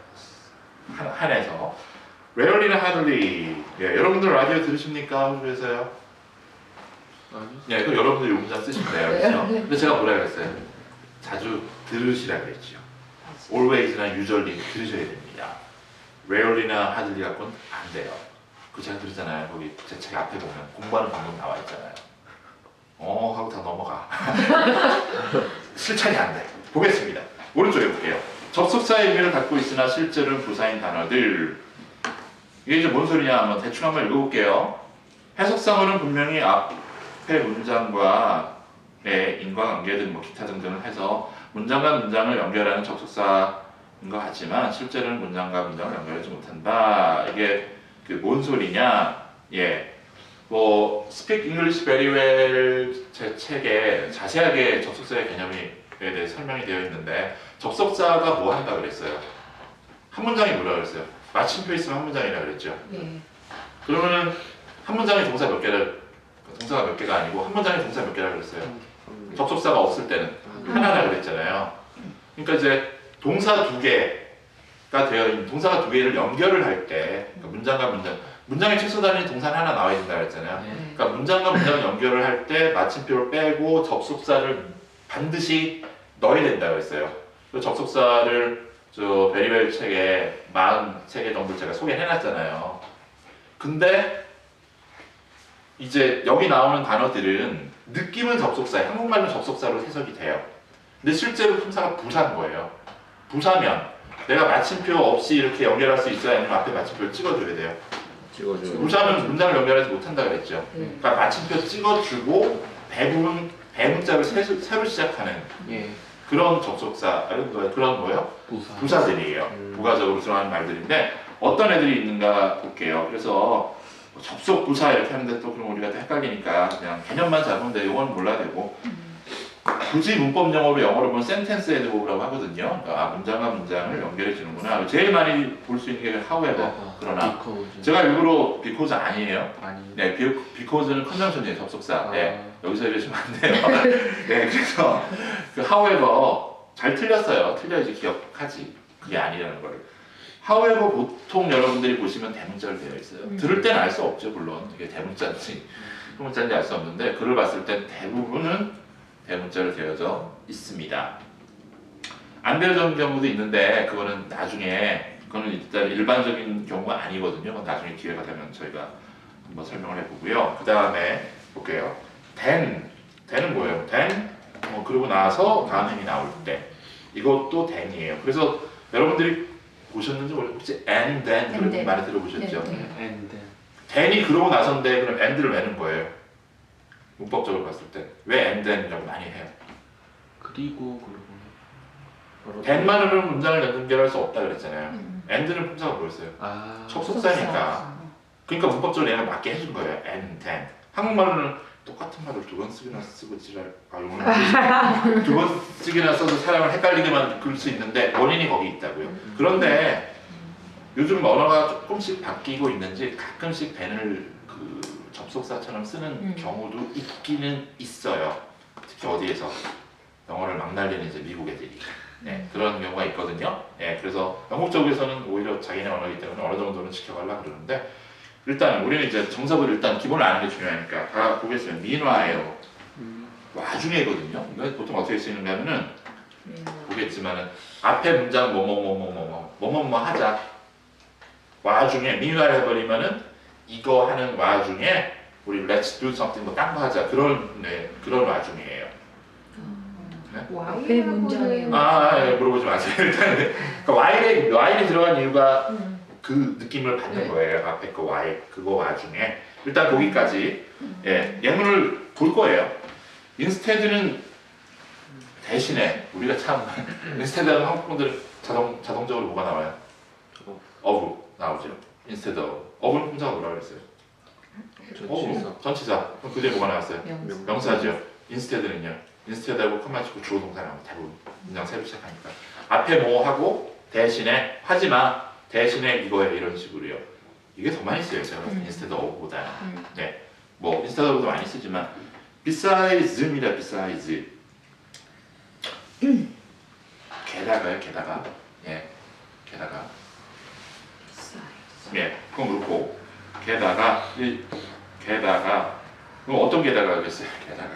rarely나 hardly. 여러분들 라디오 들으십니까? 호주에서요? 아니. 그럼 여러분들 이 문장 쓰시면 돼요. 그렇죠? 근데 제가 뭐라 그랬어요? 자주 들으시라 그랬죠. always나 usually 들으셔야 됩니다. rarely나 hardly 갖고는 안 돼요. 그 제가 그러잖아요. 거기 제 책 앞에 보면 공부하는 방법 나와 있잖아요. 하고 다 넘어가. 실천이 안 돼. 보겠습니다. 오른쪽에 볼게요. 접속사의 의미를 갖고 있으나 실제로는 부사인 단어들. 이게 이제 뭔 소리냐 한번 대충 한번 읽어볼게요. 해석상으로는 분명히 앞에 문장과의 인과관계든 기타 등등을 해서 문장과 문장을 연결하는 접속사인 것 같지만 실제로는 문장과 문장을 연결하지 못한다. 이게 뭔 소리냐? Speak English Very Well 제 책에 자세하게 접속사의 개념에 대해 설명이 되어 있는데 접속사가 뭐 한다 그랬어요? 한 문장이 뭐라 그랬어요? 마침표 있으면 한 문장이라 그랬죠. 그러면은 한 문장에 동사가 몇 개가 아니고 한 문장에 동사 몇 개라 그랬어요? 접속사가 없을 때는 하나라 그랬잖아요. 그러니까 이제 동사 두 개가 되어 있는 동사가 두 개를 연결을 할 때 문장과 문장에 최소 단위 동사는 하나 나와야 된다 그랬잖아요. 그러니까 문장과 문장을 연결을 할 때 마침표를 빼고 접속사를 반드시 넣어야 된다고 했어요. 그 접속사를 저 베리벨 책에 43개 정도 제가 소개해놨잖아요. 근데 이제 여기 나오는 단어들은 느낌은 접속사에 한국말로 접속사로 해석이 돼요. 근데 실제로 품사가 부사인 거예요. 부사면 내가 마침표 없이 이렇게 연결할 수 있어야 아니면 앞에 마침표를 찍어줘야 돼요. 찍어줘. 부사는 문장을 연결하지 못한다 그랬죠. 그러니까 마침표 찍어주고 대부분 대문자를 새로 시작하는 예. 그런 접속사, 그런 뭐예요? 부사. 부사들이에요. 부가적으로 들어가는 말들인데 어떤 애들이 있는가 볼게요. 그래서 접속 부사 이렇게 하는데 또 그럼 우리가 또 헷갈리니까 그냥 개념만 잡으면 돼. 이건 몰라야 되고 굳이 문법 용어로 보면 센텐스 에드버브라고 하거든요. 그러니까 문장과 문장을 연결해 주는구나. 제일 많이 볼 수 있는 게 however. 그러나 because. 제가 일부러 because 아니에요. 아니. 네, because는 컨정션이에요. 접속사. 아. 네, 여기서 이러시면 안 돼요. 네, 그래서 그 however 잘 틀렸어요. 틀려야지 기억하지. 그게 아니라는 걸. however 보통 여러분들이 보시면 대문자로 되어 있어요. 들을 때는 알 수 없죠, 물론. 이게 대문자인지 소문자인지 알 수 없는데 글을 봤을 땐 대부분은 대문자로 되어져 있습니다. 안 되어진 경우도 있는데 그거는 나중에 그거는 일단 일반적인 경우가 아니거든요. 나중에 기회가 되면 저희가 한번 설명을 해보고요. 그 다음에 볼게요. then은 뭐예요? then 그러고 나서 다음 행이 나올 때 이것도 then이에요. 그래서 여러분들이 보셨는지 모르겠어요. 혹시 and then 그런 then. 말을 들어보셨죠? 네. and then. then이 그러고 나서인데 그럼 and를 왜는 거예요? 문법적으로 봤을 때 왜 and then이라고 많이 해요? 그리고 그러고. then만으로는 문장을 연결할 수 없다 그랬잖아요. and는 품사가 뭐였어요? 아. 접속사니까. 그러니까 문법적으로 얘가 맞게 해준 거예요. and then. 한국말로는 똑같은 말을 두 번 쓰기나 쓰고 지랄. 두번 쓰기나 써서 사람을 헷갈리게만 그럴 수 있는데 원인이 거기 있다고요. 그런데 요즘 언어가 조금씩 바뀌고 있는지 가끔씩 then을 그 접속사처럼 쓰는 경우도 있기는 있어요. 특히 어디에서 영어를 막 날리는 이제 미국 애들이. 네, 그런 경우가 있거든요. 네, 그래서 영국 쪽에서는 오히려 자기네 언어이기 때문에 어느 정도는 지켜가려고 그러는데 일단 우리는 이제 정석을 일단 기본을 아는 게 중요하니까 다 보겠으면 meanwhile 와중에거든요. 이거 보통 어떻게 쓰이는가 하면은 보겠지만은 앞에 문장 뭐뭐 하자 와중에 meanwhile 해버리면은 이거 하는 와중에 우리 let's do something 뭐 딴 거 하자 그런 그런 와중이에요. 앞에 문장에 물어보지 마세요. 일단 그러니까 while이 들어간 이유가 그 느낌을 받는 거예요. 앞에 그 while 그거 와중에 일단 거기까지 예문을 볼 거예요. instead는 대신에 우리가 참 instead하면 한국 분들은 자동적으로 뭐가 나와요? of 나오죠. instead of는 품사가 뭐라고 그랬어요? 전치사. 전치사. 그럼 그 뒤에 뭐가 나왔어요? 명사. 명사죠. instead는요. instead하고 컴마 찍고 주어 동사 나오면 대부분 문장 새로 시작하니까 앞에 뭐 하고 대신에 하지마 대신에 이거에 이런 식으로요. 이게 더 많이 쓰여요. 제가 instead of보다는. 네, 뭐 instead of도 많이 쓰지만 besides,입니다. besides. 게다가요. 게다가. 게다가. 그건 그렇고 게다가 그럼 어떤 게다가겠어요? 게다가.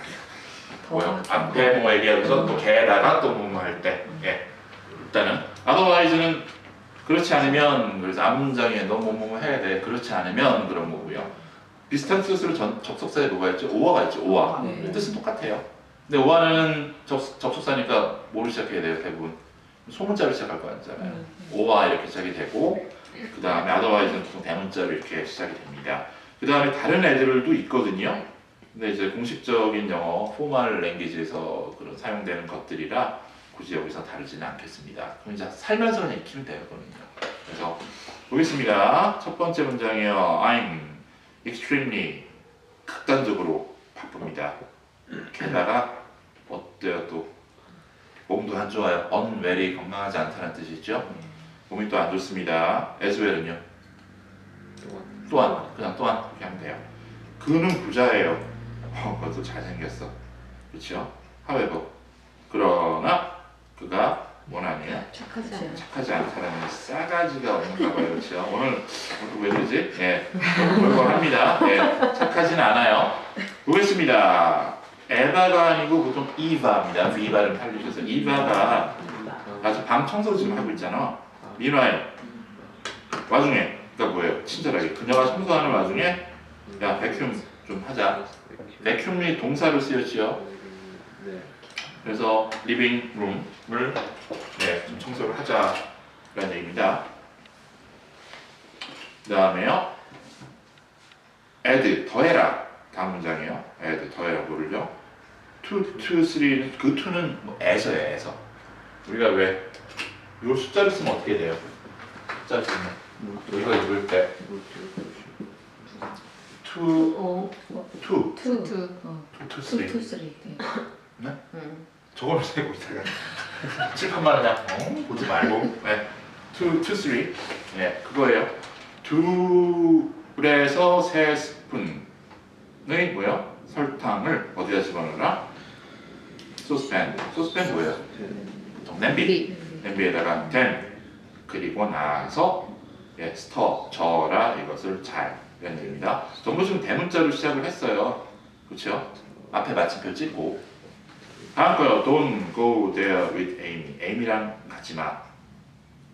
뭐요? 앞에 뭐 얘기하면서 또 게다가 또 뭐 할 때. 일단은 otherwise는 그렇지 않으면 그래서 앞문장에 너 뭐 해야 돼. 그렇지 않으면 그런 거고요. 비슷한 뜻으로 접속사에 뭐가 있죠? 오어가 있죠. 오어. 네. 뜻은 똑같아요. 근데 오어는 접속사니까 뭐를 시작해야 돼요? 대부분 소문자로 시작할 거 아니잖아요. 오어 이렇게 시작이 되고 그 다음에 otherwise는 보통 대문자로 이렇게 시작이 됩니다. 그 다음에 다른 애들도 있거든요. 근데 이제 공식적인 영어 포멀 랭귀지에서 그런 사용되는 것들이라 굳이 여기서 다루지는 않겠습니다. 그럼 이제 살면서 그냥 익히면 돼요, 그거는요. 그래서 보겠습니다. 첫 번째 문장이요. I'm extremely 극단적으로 바쁩니다. 게다가 어때요 또? 몸도 안 좋아요. unwell이 건강하지 않다는 뜻이죠. 몸이 또 안 좋습니다. as well은요? 또한 그냥 또한 그렇게 하면 돼요. 그는 부자예요. 그것도 잘생겼어. 그렇죠? however 그러나 그가 원하네요. 착하지 않다는 싸가지가 없는가 봐요. 그렇죠? 오늘 왜 그러지? 걸걸합니다. 착하진 않아요. 보겠습니다. 에바가 아니고 보통 이바입니다. V 발음 팔리셔서 이바가 나 지금 방 청소 지금 하고 있잖아. 미나이 와중에 그러니까 뭐예요? 친절하게 그녀가 청소하는 와중에 야 백큐um 좀 하자. 백큐um이 동사로 쓰였지요. 네. 그래서 리빙 룸을 네, 좀 청소를 하자라는 얘기입니다. 그 다음에요. add 더해라. 다음 문장이에요. add 더해라 뭐를요? 2, 3는 그 2는 뭐 에서예요. 에서. 우리가 왜 이 숫자를 쓰면 어떻게 돼요? 숫자를 쓰면 이거 읽을 때 2, 2, 2, 3 네? 저걸 세고 있다가 칠판만 그냥 보지 말고 네. 2, 3 네, 그거예요. 2에서 3스푼의 뭐야? 설탕을 어디다 집어넣으라? 소스팬. 소스팬 뭐예요? 보통 냄비. 냄비에다가 10 그리고 나서 예, 스터, 저어라 이것을 잘 이런 얘기입니다. 전부 지금 대문자로 시작을 했어요. 그렇죠? 앞에 마침표 찍고 다음 거요. Don't go there with Amy. Amy랑 가지 마.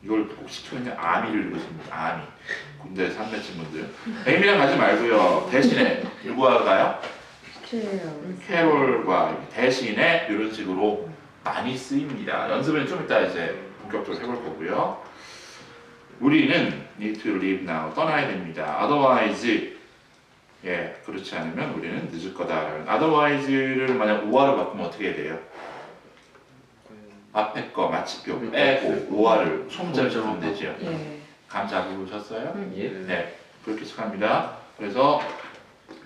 이걸 꼭 시켜있는 아미를 읽으십니다. 아미. 군대 산맺힌 분들. Amy랑 가지 말고요. 대신에 누구와 가요? 캐롤과 대신에 이런 식으로 많이 쓰입니다. 연습은 좀 이따 이제 본격적으로 해볼 거고요. 우리는 need to leave now. 떠나야 됩니다. Otherwise 예, 그렇지 않으면 우리는 늦을 거다. otherwise를 만약 오화로 바꾸면 어떻게 해야 돼요? 앞에 거 마침표 빼고 오화를 소문자를 적으면 되죠. 예. 감 잡으셨어요? 예. 네, 그렇게 시작합니다. 그래서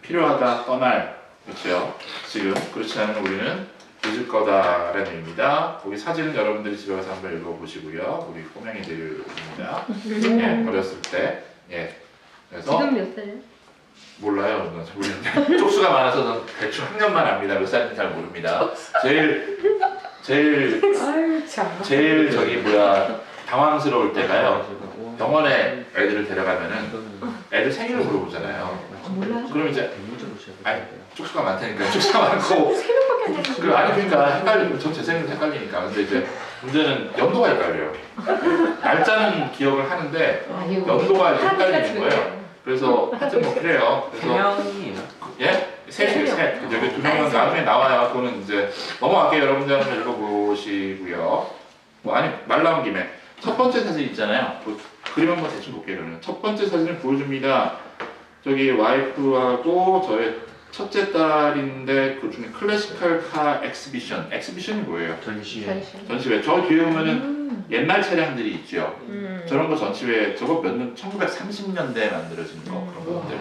필요하다, 떠날. 그렇죠? 지금 그렇지 않으면 우리는 늦을 거다라는 얘기입니다. 거기 사진은 여러분들이 집에 가서 한번 읽어보시고요. 우리 꼬맹이들입니다. 예, 어렸을 때. 예. 그래서 지금 몇 살이에요? 몰라요. 저는 잘 모르는데 쪽수가 많아서 저는 대충 학년만 압니다. 몇 살인지 잘 모릅니다. 아유 참. 제일 저기 뭐야 당황스러울 때가요. 병원에 애들을 데려가면은 애들 생일을 물어보잖아요. 몰라요. 그럼 이제 대문자로 아니, 시작해야 돼요. 쪽수가 많다니까 쪽수가 많고 새벽밖에 안 되는 그 아니 그러니까 헷갈리고 전 제 생일 헷갈리니까 근데 이제 문제는 연도가 헷갈려요. 날짜는 기억을 하는데 연도가 이제 헷갈리는 거예요. 그래서 하여튼 뭐 그래요. 그래서 명이에요. 예? 셋이에요, 셋. 여기 두 명은 나중에 나와요. 그거는 이제 넘어갈게요. 여러분들 한번 읽어보시고요. 뭐 아니 말 나온 김에 첫 번째 사진 있잖아요. 그 그림 한번 대충 볼게요. 그러면 첫 번째 사진을 보여줍니다. 저기 와이프하고 저의 첫째 딸인데 그 중에 클래시컬 카 엑스비션. 엑스비션이 뭐예요? 전시회. 전시회. 저 뒤에 보면은 옛날 차량들이 있죠. 저런 거 전시회 저거 몇 년? 1930년대에 만들어진 거 그런 것들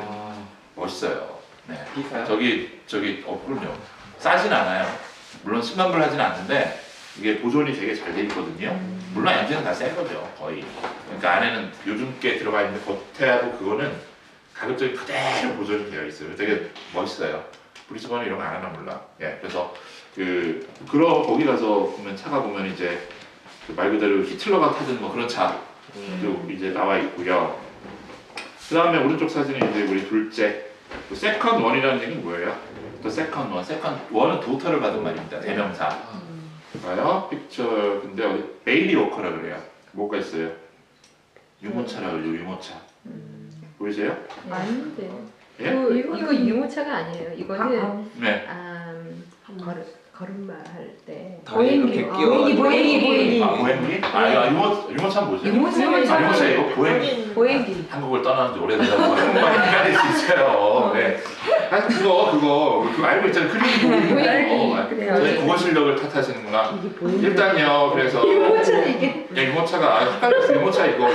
멋있어요. 네. 비싸요? 저기 그럼요. 싸진 않아요. 물론 10만 불 하진 않는데 이게 보존이 되게 잘 돼 있거든요. 물론 엔진은 다 새 거죠 거의. 그러니까 안에는 요즘 게 들어가 있는데 겉에하고 그거는 가급적이 그대로 보존이 되어 있어요. 되게 멋있어요. 브리즈번에 이런 거 안 하나 몰라. 예, 그래서 그런 거기 가서 보면 차가 보면 이제 말 그대로 히틀러가 타던 뭐 그런 차도 이제 나와 있고요. 그 다음에 오른쪽 사진은 이제 우리 둘째. 세컨 원이라는 얘기는 뭐예요? 또 세컨 원, 세컨 원은 도터를 받은 말입니다. 대명사. 봐요, 픽처. 근데 어디 베이비 워커라 그래요. 뭐가 있어요? 유모차라 그래요. 유모차. 보이세요? 맞는데. 예? 이거 유모차가 아니에요. 이거는 네. 걸음마 할 때. 다리 이렇게 끼워. 보행기. 아 보행기? 아 유모차는 뭐지? 유모차 이거 보행기. 보행기. 한국을 떠나는 지 오래돼서 한국말 헷갈릴 수 있어요. 네. 아 그거 알고 있잖아요. 그림이 그래요. 저희 국어 실력을 탓하시는구나. 일단요. 그래서 유모차 이게. 야, 유모차가 헷갈렸어. 유모차 이거.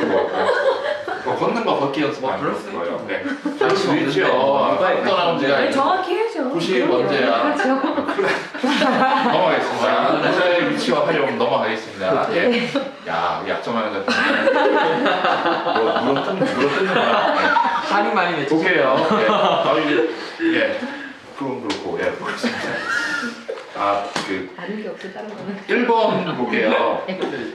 걷는 거 걷기 연습하는 그럴 수 거예요. 있죠. 네. 그럴 수 있죠. 떠나온 지가 아니, 정확히 해야죠. 90 언제야? 그렇죠. 넘어가겠습니다. 남자의 위치와 활용 넘어가겠습니다. 예. 야, 약점하는 자. 물어 뜯는 거야. 많이 많이 맺혀. 볼게요. 예. 그건 그렇고, 예, 보겠습니다. 아는 게 없어 다른 거는. 1번 볼게요.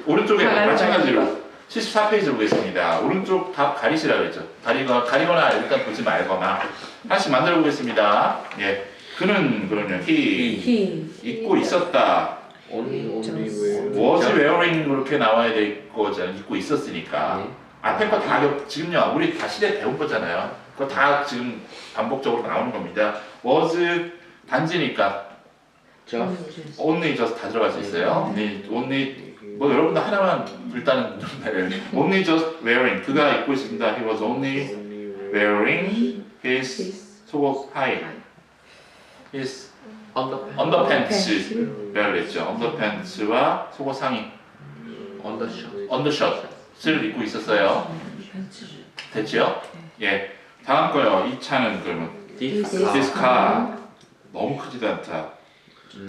오른쪽에 마찬가지로 74페이지 보겠습니다. 오른쪽 답 가리시라 그랬죠. 가리거나 일단 보지 말거나 하나씩 만들어 보겠습니다. 예. 그는 그러면 he 히. 잊고 있었다. only wear. was wearing 그렇게 나와야 될 거잖아요. 입고 있었으니까. 네. 앞에 거 다 지금요 우리 다 시대 배운 거잖아요. 그거 다 지금 반복적으로 나오는 겁니다. was 단지니까 only just 다 들어갈 수 있어요. only 뭐 여러분들 하나만 일단은 only just wearing 그가 입고 있습니다. He was only wearing his 속옷 하이 his underpants라고 그랬죠. underpants와 속옷 상의 undershirt을 입고 있었어요. 됐죠? 예. 다음 거요. 이 차는 그러면 this car 너무 크지도 않다.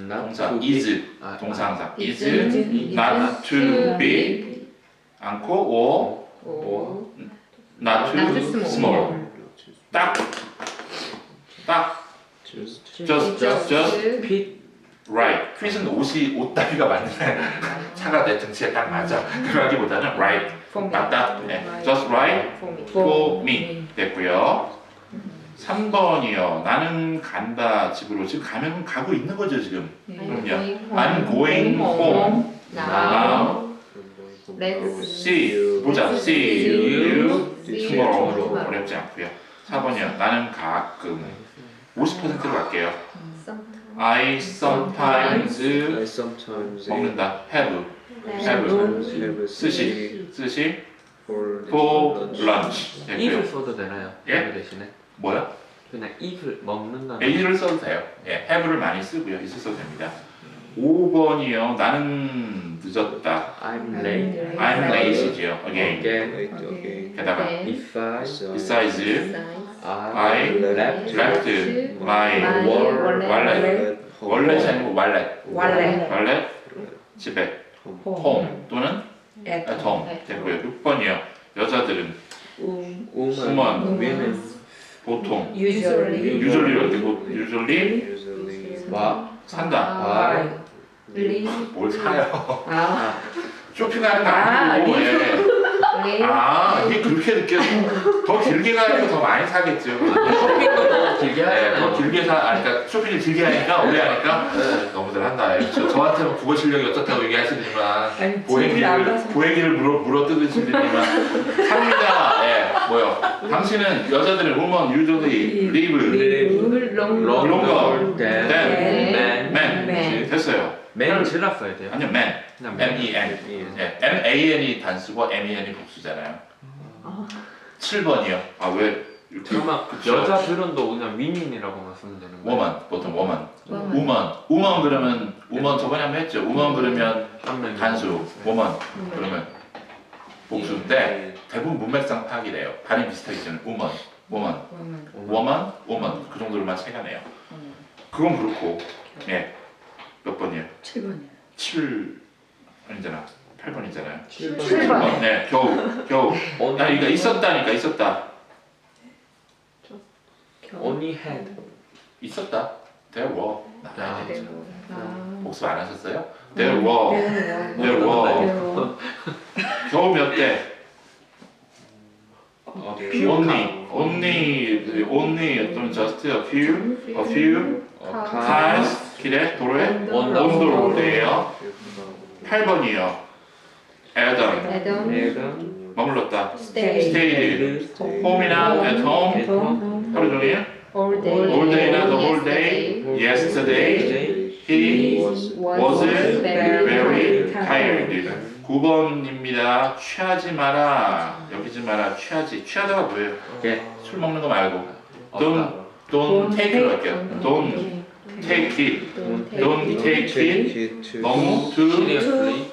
동사 is 동사항사 is not too big 않고 or not too small 딱 just fit right fit은 옷 따위가 맞는데 차가 내 등치에 딱 맞아 그러기보다는 right 맞다 네. just right for me 됐고요 3번이요 나는 간다 집으로 지금 가고 있는 거죠 지금 그럼요 I'm going home now Let's see 보자 see you tomorrow 어렵지 않고요 4번이요 나는 가끔 50%로 갈게요 I sometimes 먹는다 have 스시 for lunch if을 됐고요 써도 되나요? 예? have 대신에 뭐야? 그냥 if을 먹는다는 a를 써도 돼요 예, have를 많이 쓰고요 있을 써도 됩니다 5번이요 나는 늦었다 I'm late I'm lazy지요 again again 게다가 besides I left my wallet이 아니고 wallet 집에 home 또는 at home 됐고요 6번이요 여자들은 woman 보통 usually 산다 뭘 사요 쇼핑하는 거 아니고 이게 그렇게 느껴 더 길게 가니까 더 많이 사겠죠 길게 네, 더 길게 그러니까 쇼핑을 길게 하니까 오래 하니까 너무들 한다 저한테는 국어 실력이 어떻다고 얘기하시더니만 보행기를 물어뜯으시더니만 삽니다 예, 뭐요 당신은 여자들은 women usually live longer than men 됐어요 맨 질렀어야 돼요 아니요 man 그냥 M-E-N 예, M-A-N이 단수고 M-E-N이 복수잖아요 7번이요 아 왜 그러면 여자들은 또 그냥 women이라고만 쓰면 되는 거예요? woman 보통 woman 그러면 woman 저번에 한번 했죠 woman 그러면 한 명이 단수 woman 그러면 복수인데 대부분 문맥상 파악이래요 발음 비슷하기 때문에 woman 그 정도로만 차이가 나요 그건 그렇고 예. 몇 번이에요? 7번이요. 7 아니잖아 8번이잖아요 7번. 네 겨우 야 이거 있었다 only had 있었다 there were 아, 복수 안 하셨어요? there were 겨우 몇 대? only 또는 just a few cars 길에 도로에 온도로예요 8번이요 Adam 머물렀다 stayed home이나 at home 하루 종일 all day나 the whole day yesterday he was very tired 9번입니다 취하지 마라 여기지 마라 취하다가 뭐예요? 술 먹는 거 말고 don't take로 할게요 don't take it 너무 too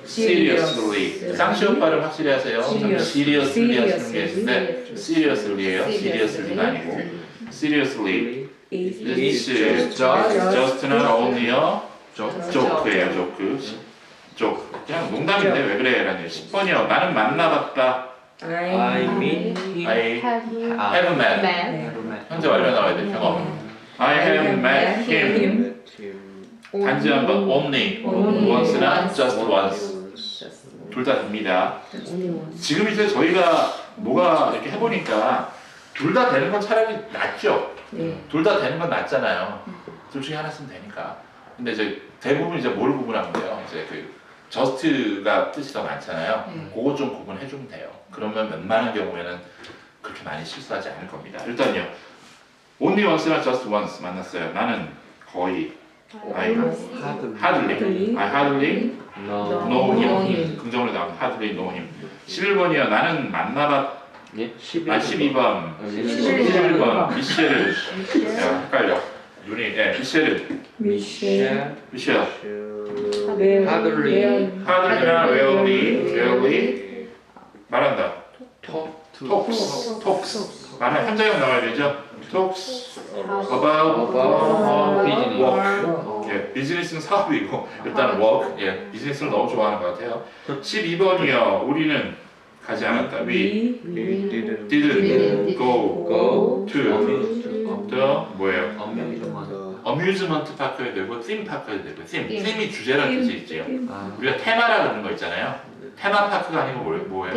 seriously 쌍시옷 발음 확실히 하세요 seriously 하시는 게 있는데 seriously예요 seriously가 아니고 seriously it's just나 only요 joke예요 joke 그냥 농담인데 왜 그래 라는 10번이요 나는 만나봤다 I meet him have met 현재 완료 나와야 돼 경험 I have met him 단지 한번 only once나 just once 둘 다 됩니다 지금 이제 저희가 뭐가 이렇게 해보니까 둘 다 되는 건 차라리 낫죠 둘 다 되는 건 낫잖아요 둘 중에 하나 쓰면 되니까 근데 이제 대부분 이제 뭘 구분하는데요? 이제 그 just가 뜻이 더 많잖아요. 그거 좀 구분해 주면 돼요. 그러면 웬만한 경우에는 그렇게 많이 실수하지 않을 겁니다. 일단요. only once랑 just once 만났어요. 나는 거의 I hardly know him. 긍정으로 나오면 hardly know him. 11번이요. 나는 만나봤 예? 12번 11번 미셸을 야, 헷갈려. 눈이 미셸을 미셸 하드리나 rarely 말한다. talks 말하면 현자형 나와야 되죠. talks about work. 예, 비즈니스는 사업이고 일단은 work. 예, 비즈니스를 너무 좋아하는 것 같아요. 12번이요. 우리는 가지 않았다. We didn't go to the 뭐예요? 어뮤즈먼트 파크에 되고 theme 파크에 되고 theme이 주제라는 뜻이 있지요. 우리가 테마라 그러는 거 있잖아요. 테마 파크가 아니고 뭐예요?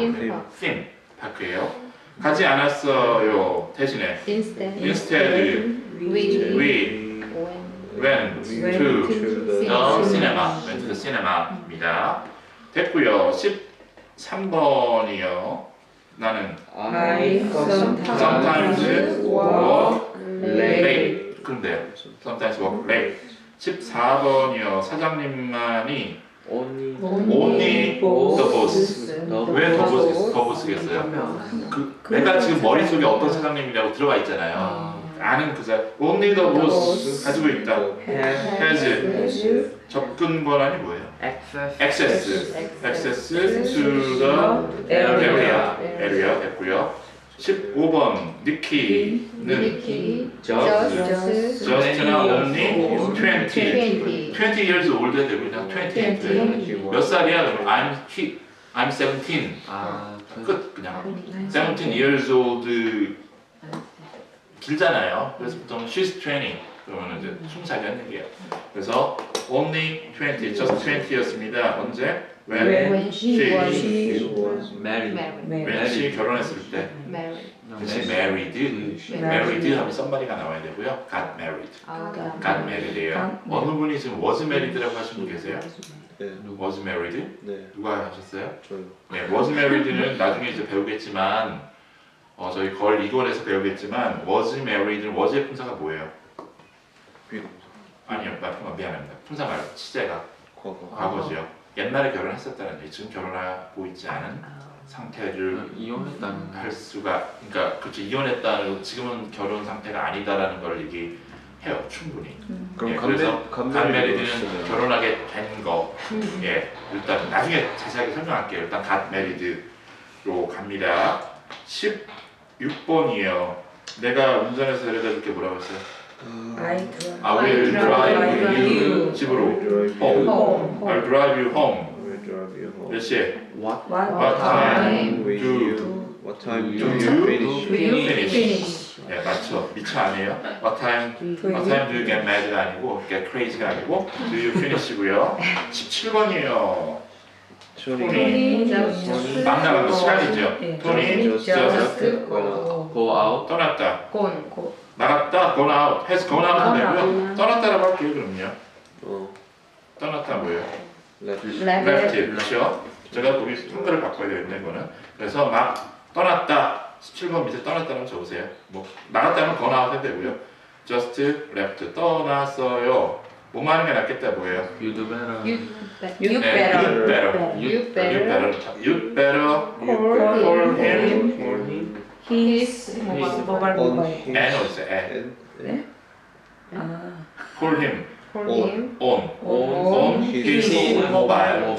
theme 파크예요. 가지 않았어요. 대신에 instead we went to the cinema입니다. 됐고요. 13번이요. 나는 sometimes work late. 그런데요. sometimes work late. 14번이요. 사장님만이 only the boss. 왜 the boss겠어요? 내가 지금 머릿속에 어떤 사장님이라고 들어가 있잖아요. 아는 그 사람 only the boss 가지고 있다. has 접근 권한이 뭐예요? access to the area 됐고요. 15번 니키는 just나 only 20 years old 해도 되고 그냥 20 몇 살이야? 그러면 I'm 17 끝 그냥 17 years old 길잖아요. 그래서 보통 she's 20 그러면 이제 20살이 하는 얘기예요. 그래서 only 20, just 20였습니다. 언제? When she 결혼했을 때. 그렇지, married 하면 somebody가 나와야 되고요. got married예요. 어느 분이 지금 was married라고 하신 분 계세요? was married? 누가 하셨어요? 저요. 네, was married는 나중에 이제 배우겠지만 저희 걸 이권에서 배우겠지만 was married는 was의 품사가 뭐예요? 아니요, 미안합니다. 품사 말고 치제가 과거죠. 옛날에 결혼했었다는 얘기, 지금 결혼하고 있지 않은 상태를 이혼했다는 할 수가, 그러니까 그렇죠. 이혼했다는 지금은 결혼 상태가 아니다라는 걸 얘기해요, 충분히. 예, 그래서 갓메리드는 결혼하게 된 거. 예, 일단 나중에 자세하게 설명할게요. 일단 갓메리드로 갑니다. 16번이에요. 내가 운전해서 데려다 줄게 뭐라고 했어요? I will drive you 집으로 home. I'll drive you home. 몇 시에? What What time What time do you finish? 예, 맞죠. 미쳐 아니에요? What time do you get mad가 아니고 get crazy가 아니고 do you finish고요. 17번이에요. 토니 막 나가는 시간이죠. 토니 just go out 떠났다. 나갔다, gone out, has gone out 되고요. 떠났다라고 할게요, 그럼요. 떠났다 뭐예요? left, 그렇죠? 제가 거기 한글을 바꿔야 되는데, 이거는. 그래서 막 떠났다, 17번 밑에 떠났다는 적으세요. 뭐 나갔다는 gone out 해도 되고요. just left, 떠났어요. 뭐만 하는 게 낫겠다, 뭐예요? you do better You better call him His and also call him on his mobile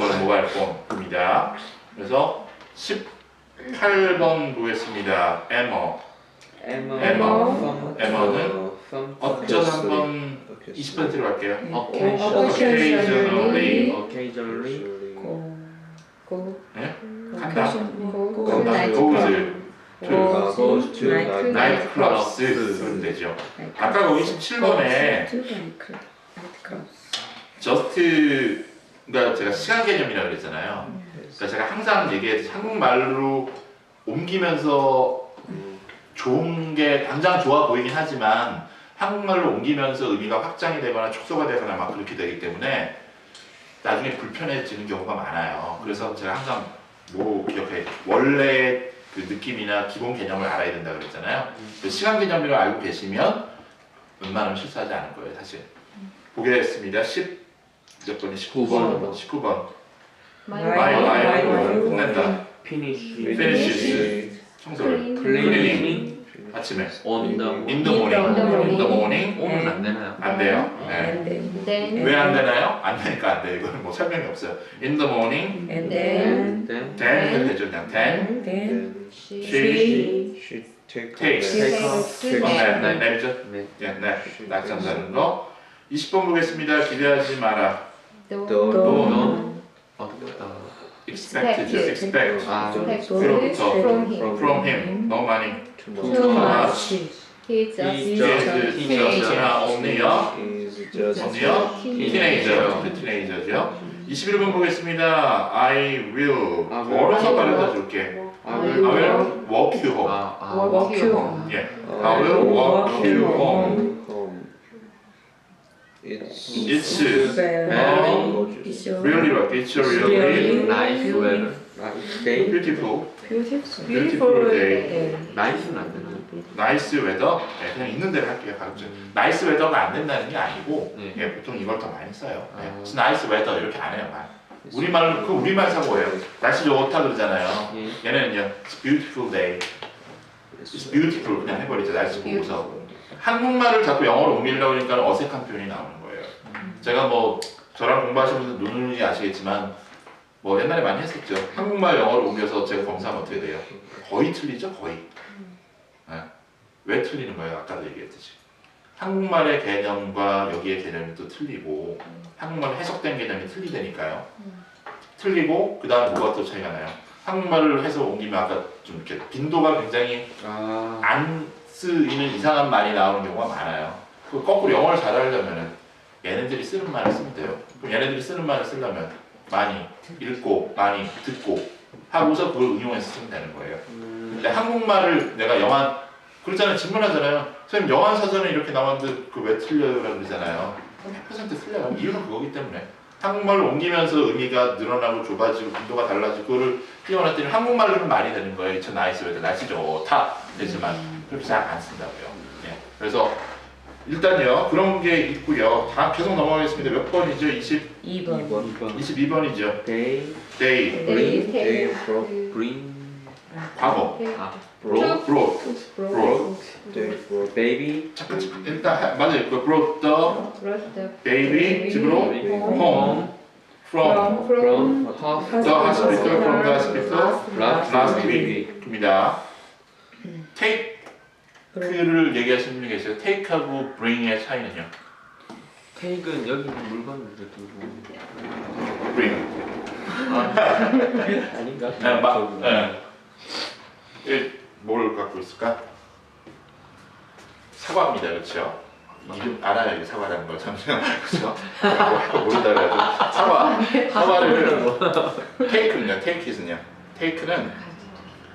phone입니다. 그래서 18번 보겠습니다. Emma는 어쩌다 한번 20%로 갈게요. occasionally 간다. goes to nightclubs 그러면 되죠. 아까 거기 17번에 just가 제가 시간 개념이라고 그랬잖아요. 그러니까 제가 항상 얘기했듯이 한국말로 옮기면서 좋은 게 당장 좋아 보이긴 하지만 한국말로 옮기면서 의미가 확장이 되거나 축소가 되거나 막 그렇게 되기 때문에 나중에 불편해지는 경우가 많아요. 그래서 제가 항상 뭐 기억해 원래 그 느낌이나 기본 개념을 알아야 된다 그랬잖아요. 그 시간 개념을 알고 계시면 웬만하면 실수하지 않을 거예요, 사실. 보겠습니다. 10몇 번이 19번. 19번. 마이 끝낸다. finish finishes 청소를. cleaning 아침에. on the in the morning. 오면 안 되나요? 안 돼요. 네. then 왜 안 되나요? 안 되니까 안 돼요. 이건 뭐 설명이 없어요. In the morning, And then then then 해도 되죠. 그냥 then she she take takes. takes 네, 내리죠. 네. 네, 네. 낙장 사는 거. 20번 보겠습니다. 기대하지 마라. 돈 expected, expect. 아 From him. 너무 많이. too much. he's a He just only a is just only a teenager. 그 teenager죠. 21번 보겠습니다. I will 걸어서 바래다 줄게. I I will will walk you home. Walk you home. 예. I will walk you home. It's Very gorgeous. really what? It's a really nice weather nice day beautiful, beautiful beautiful day. day. nice는 안 되나요? Nice weather. 네, 그냥 있는 대로 할게요. 가급적. Nice weather가 안 된다는 게 아니고, 네. 예, 보통 이걸 더 많이 써요. 예, 아. It's nice weather 이렇게 안 해요. 말. 우리말로 그 우리말 사고예요. 날씨 좋다 그러잖아요. 예. 얘네는요, It's beautiful day. It's beautiful 그냥 해버리죠. 날씨 보고서. 한국말을 자꾸 영어로 옮기려고 하니까 어색한 표현이 나오는 거예요. 제가 뭐 저랑 공부하시는 분들 누누이 아시겠지만 뭐 옛날에 많이 했었죠. 한국말 영어로 옮겨서 제가 검사하면 어떻게 돼요? 거의 틀리죠, 거의. 네. 왜 틀리는 거예요? 아까도 얘기했듯이. 한국말의 개념과 여기의 개념이 또 틀리고 한국말 해석된 개념이 틀리다니까요. 틀리고 그 다음 뭐가 또 차이가 나요? 한국말을 해서 옮기면 아까 좀 이렇게 빈도가 굉장히 안 쓰이는 이상한 말이 나오는 경우가 많아요. 그 거꾸로 영어를 잘하려면은 얘네들이 쓰는 말을 쓰면 돼요. 그럼 얘네들이 쓰는 말을 쓰려면 많이 읽고 많이 듣고 하고서 그걸 응용해서 쓰면 되는 거예요. 근데 한국말을 내가 영한 그렇잖아요. 질문하잖아요. 선생님 영한 사전에 이렇게 나왔는데 그 왜 틀려요라고 그러잖아요. 100% 틀려요. 이유는 그거기 때문에 한국말로 옮기면서 의미가 늘어나고 좁아지고 빈도가 달라지고 그거를 띄워놨더니 한국말로는 말이 되는 거예요. 저 나이스 왜 날씨 좋다 되지만 그렇게 잘 안 쓴다고요. 예. 그래서 일단요 그런 게 있고요. 다 계속 넘어가겠습니다. 몇 번이죠? 2번 22번이죠. day day they Day take brought bring 과거 아 brought Day brought baby 잠깐 일단 맞아요. 그 brought the baby 집으로 home from from the hospital from the hospital last week week입니다. take를 얘기하시는 분이 계세요. take하고 bring의 차이는요? take은 여기 있는 물건을 두고 bring 아닌가? 뭘 갖고 있을까? 사과입니다, 그렇죠? 이름 알아요, 이게 사과라는 걸 잠시만, 그렇죠? 뭐 모른다 그래가지고 사과를 take는요, take는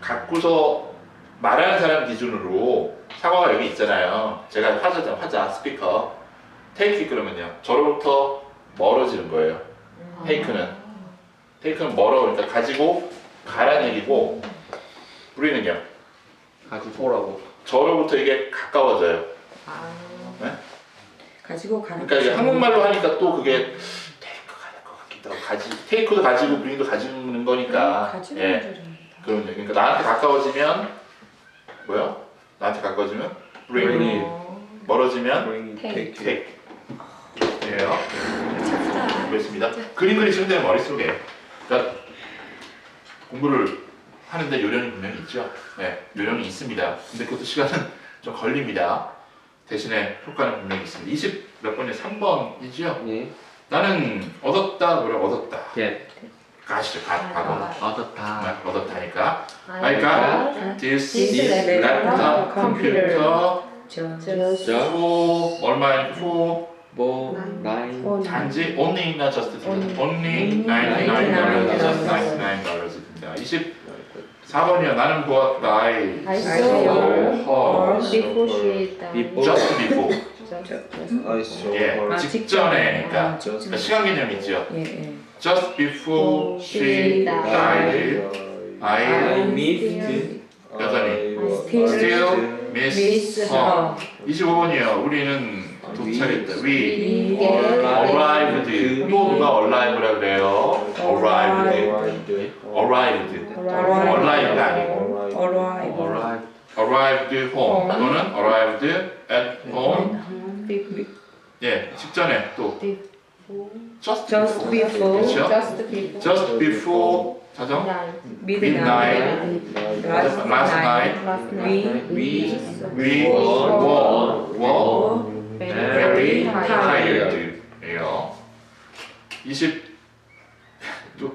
갖고서 말하는 사람 기준으로 사과가 여기 있잖아요. 제가 화자 스피커 take 그러면요, 저로부터 멀어지는 거예요. take는 멀어, 그러니까 가지고 가라는 얘기고. 우리는요 가지고 오라고 저로부터 이게 가까워져요. 네? 가지고 가는 그러니까 이게 한국말로 하니까 또 그게 테이크가 될 것 같기도 하고 테이크도 가지고 브링도 가지는 거니까. 가지고 예. 그러니까 나한테 가까워지면 뭐요? 나한테 가까워지면 bring, 멀어지면 bring Take. take 예요. 보겠습니다. 그림 그리시면 돼요, 머릿속에. 그러니까 공부를 하는데 요령이 분명히 있죠. 네, 요령이 있습니다. 근데 그것도 시간은 좀 걸립니다. 대신에 효과는 분명히 있습니다. 20 몇 번이요? 3번이죠? 예 나는 얻었다, 뭐라 얻었다. get 가시죠, 과거. 얻었다 얻었다니까. I I got this this laptop computer just for 얼마에 for 뭐 nine 단지 only나 just only $99 just $99입니다. 24번이요. 나는 보았다. I I saw saw her before she died. Before. just before I saw 예, her 직전에, 그러니까 just 시간 개념 있죠. 예, 예. Just before she died, I missed 여전히 still miss miss her. her. 25번이요. 우리는 도착했다. We We arrived. 또 누가 arrive라 그래요? arrived. arrive가 아니고 arrive. alright. arrived home 또는 arrived at home. 예, 직전에 또 just Just before. 그렇죠? just before just before 자정 midnight. last night we were very tired. 예요.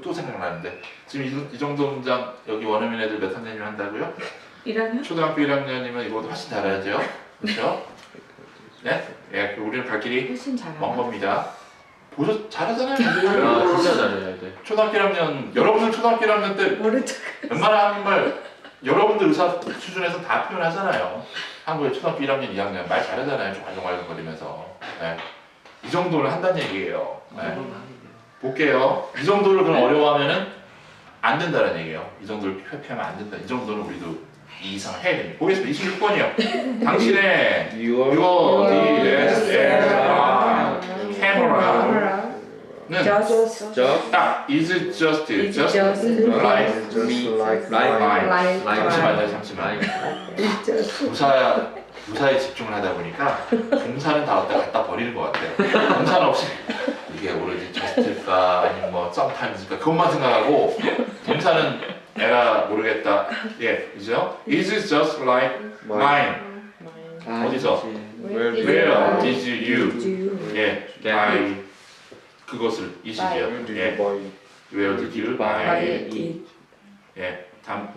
또 생각나는데 지금 이 정도 문장 여기 원어민 애들 몇 학년이면 한다고요? 1학년? 초등학교 1학년이면 이거보다 훨씬 잘하죠? 그렇죠? 네? 예, 우리는 갈 길이 훨씬 잘하네. 먼 겁니다. 잘하잖아요. 아 진짜 잘해야 돼. 초등학교 1학년, 여러분들 초등학교 1학년 때 모른 척. 웬만한 한국말 여러분들 의사 수준에서 다 표현하잖아요. 한국의 초등학교 1학년, 2학년 말 잘하잖아요. 조알조알거리면서. 네. 이 정도를 한다는 얘기예요. 네. 볼게요. 이 정도를 그럼 어려워하면은 안 된다는 얘기예요. 이 정도를 회피하면 안 된다. 이 정도는 우리도 이 이상을 해야 됩니다. 보겠습니다. 26번이요. 당신의 your DSLR camera는 just 딱 is just just like just like mine. like 잠시만요. just 부사에 집중을 하다 보니까 동사는 다 갖다 버리는 것 같아요. 동사는 없이 이게 오로지 just일까 아니면 뭐 sometimes일까 그것만 생각하고 동사는 에라 모르겠다. 예, 그죠? Is just like mine. 어디서? Where Where did you? you 예, buy 그것을 이시죠. Where did 예, you buy? Where did you buy buy? it 예, 다음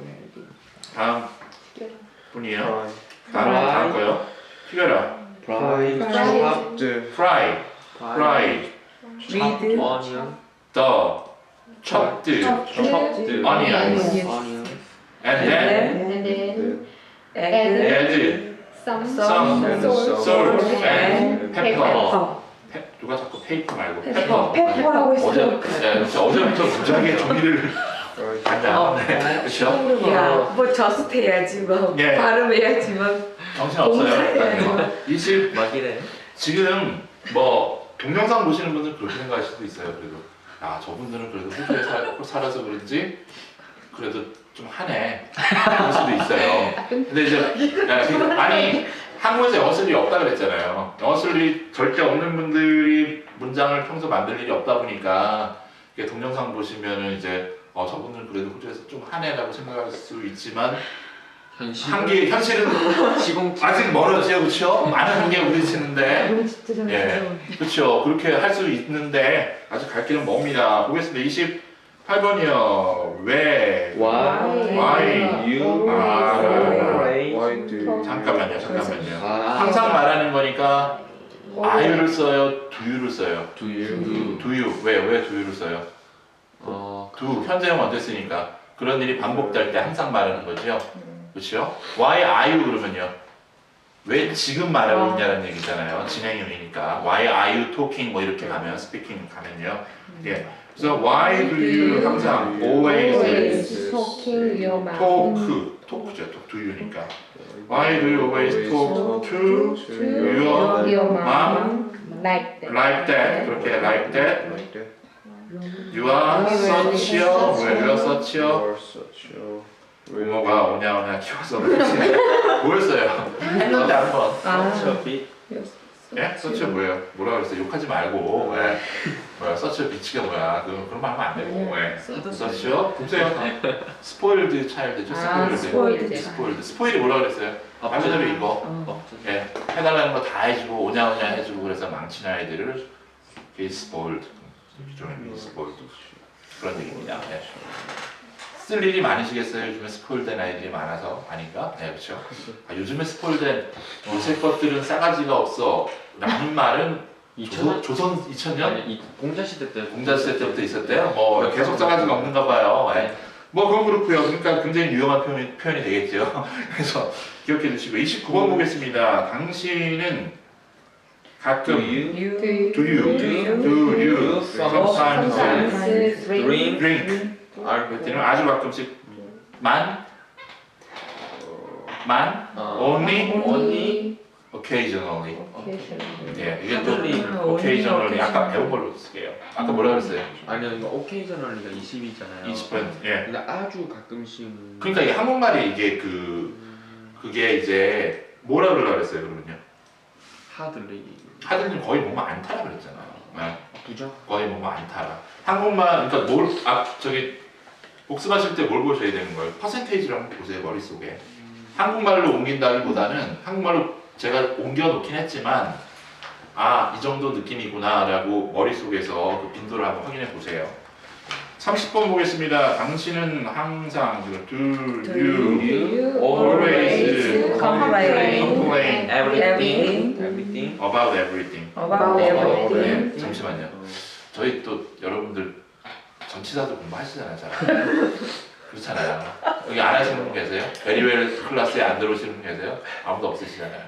분이요. Fry. 다음 거요. 튀겨라. Fry. Chopped. Fry, fry, read onion. the chopped chopped onions, onions. and then and then add add some some salt and pepper. pepper. 누가 자꾸 페이퍼 말고 페퍼. 페퍼. 페퍼라고 어제 했어요. 진짜 어제부터 무지하게 종이를 Fry. 한다. 그렇죠? 야, 뭐 just 해야지 뭐 예. 발음해야지만 정신 없어요. 동사해야지. 20 막이래. 지금 뭐 동영상 보시는 분들 그렇게 생각하실 수도 있어요. 그래도 아 저분들은 그래도 호주에 살아서 그런지 그래도 좀 하네 그럴 수도 있어요. 근데 이제 아니 한국에서 영어 쓸 일이 없다 그랬잖아요. 영어 쓸 일이 절대 없는 분들이 문장을 평소 만들 일이 없다 보니까 이게 동영상 보시면은 이제 저분들은 그래도 호주에서 좀 하네라고 생각할 수 있지만 현실은 시공 아직 멀었지요, 그렇죠? 많은 한계 부딪히는데, 이거 진짜 잘 예, 그렇죠. 그렇게 할 수 있는데 아직 갈 길은 멉니다. 보겠습니다. 28번이요. 왜? Why you 아. afraid? Why do you? 잠깐만요. 아, 항상 말하는 거니까 I를 써요, do you를 써요. do you do you. 왜 do you를 써요? do 현재형 언제 쓰니까 그런 일이 반복될 때 항상 말하는 거죠. 그렇죠? Why are you 그러면요. 왜 지금 말하고 있냐는 얘기잖아요. 진행형이니까. Why are you talking 뭐 이렇게 가면 speaking 가면요. 예. 그래서 why do you 항상 always talking your mouth talk죠. talk to you니까. Why do you always talk to your mom like that. like that? 그렇게 like that. Like that. You are such a you are such a You are such a. 뭐가 오냐 키워서 뭐였어요? 했는데 한번. such a bit 예? 서치 뭐예요? 뭐라 그랬어요? 욕하지 말고 예. 뭐야 서치 비치가 뭐야? 그런 말 하면 안 되고 예. 서치요? 보세요. 스포일드 차일드죠? 스포일드. 스포일이 뭐라 그랬어요? 말 그대로 이거 예. 해달라는 거 다 해주고 오냐 해주고 그래서 망치는 아이들을 스포일드 스포일드 그런 얘기입니다. 예. 쓸 일이 많으시겠어요? 요즘에 스포일된 아이들이 많아서 아닌가? 네, 그렇죠. 요즘에 스포일된 요새 것들은 싸가지가 없어 라는 말은 2000년? 조선 2000년? 아니 공자 시대 때 공자시대 때부터 있었대요. 뭐 계속 싸가지가 없는가 봐요. 네. 뭐 그건 그렇고요. 그러니까 굉장히 유용한 표현이 되겠죠. 그래서 기억해 주시고 29번 보겠습니다. 당신은 가끔 You. do you sometimes Sometimes. drink drink alcohol. 그때는 아주 가끔씩 만 only occasionally 예, 이게 또 occasionally 아까 배운 걸로 쓸게요. 아까 뭐라 그랬어요? 아니요, 이거 occasionally가 20이잖아요. 20분 예. 근데 아주 가끔씩. 그러니까 이 한국말이 이게 그게 이제 뭐라 그러려 그랬어요 그러면요? 하들리. 하드님 거의 몸안 타라 그랬잖아요. 네. 부죠? 거의 몸안 타라. 한국말 그러니까 저기 복습하실 때 뭘 보셔야 되는 거예요? 퍼센테이지를 한번 보세요 머릿속에. 한국말로 옮긴다기보다는 한국말로 제가 옮겨놓긴 했지만 이 정도 느낌이구나라고 머릿속에서 그 빈도를 한번 확인해 보세요. 30번 보겠습니다. 당신은 항상 do you always complain everything. about everything. About everything. 네, 잠시만요. 저희 또 여러분들 전치사도 공부하시잖아요, 잘. 그렇잖아요. 여기 안 하시는 분 계세요? 베리웰 클래스에 안 들어오시는 분 계세요? 아무도 없으시잖아요.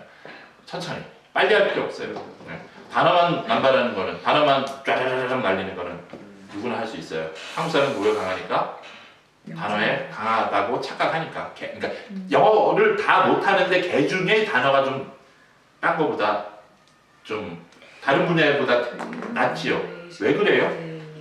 천천히. 빨리 할 필요 없어요. 네. 단어만 남발하는 거는, 단어만 쫙쫙쫙 날리는 거는 누구나 할 수 있어요. 한국 사람은 오히려 강하니까 단어에 강하다고 착각하니까. 그러니까 영어를 다 못하는데 개 중에 단어가 좀 딴 거보다 좀 다른 분야보다 낫지요. 왜 그래요?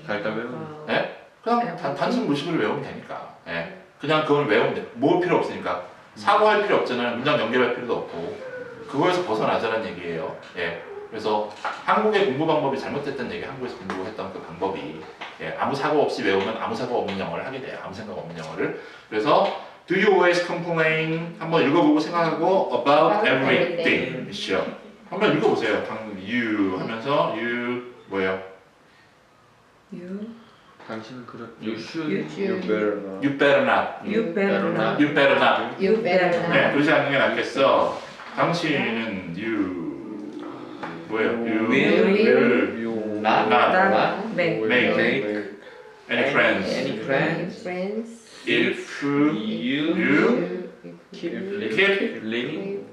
갈까 배우? 네? 그냥 단순 무식으로 외우면 되니까. 예. 그냥 그걸 외우면 돼. 모을 필요 없으니까. 사고할 필요 없잖아요. 문장 연결할 필요도 없고. 그거에서 벗어나자는 얘기예요. 예. 그래서 한국의 공부 방법이 잘못됐다는 얘기, 한국에서 공부했던 그 방법이 예. 아무 사고 없이 외우면 아무 사고 없는 영어를 하게 돼요. 아무 생각 없는 영어를. 그래서 Do you always complain? 한번 읽어보고 생각하고 About everything. 시요. 한번 읽어보세요. you 하면서 you 뭐예요? You. 당신은 그런. You should. You better not. You better not. You better not. You better not. You better 네, not. 그러지 않는 게 낫겠어. 당신은 뭐예요? You will You not Not make. make any friends Any friends? Friends. if You keep living.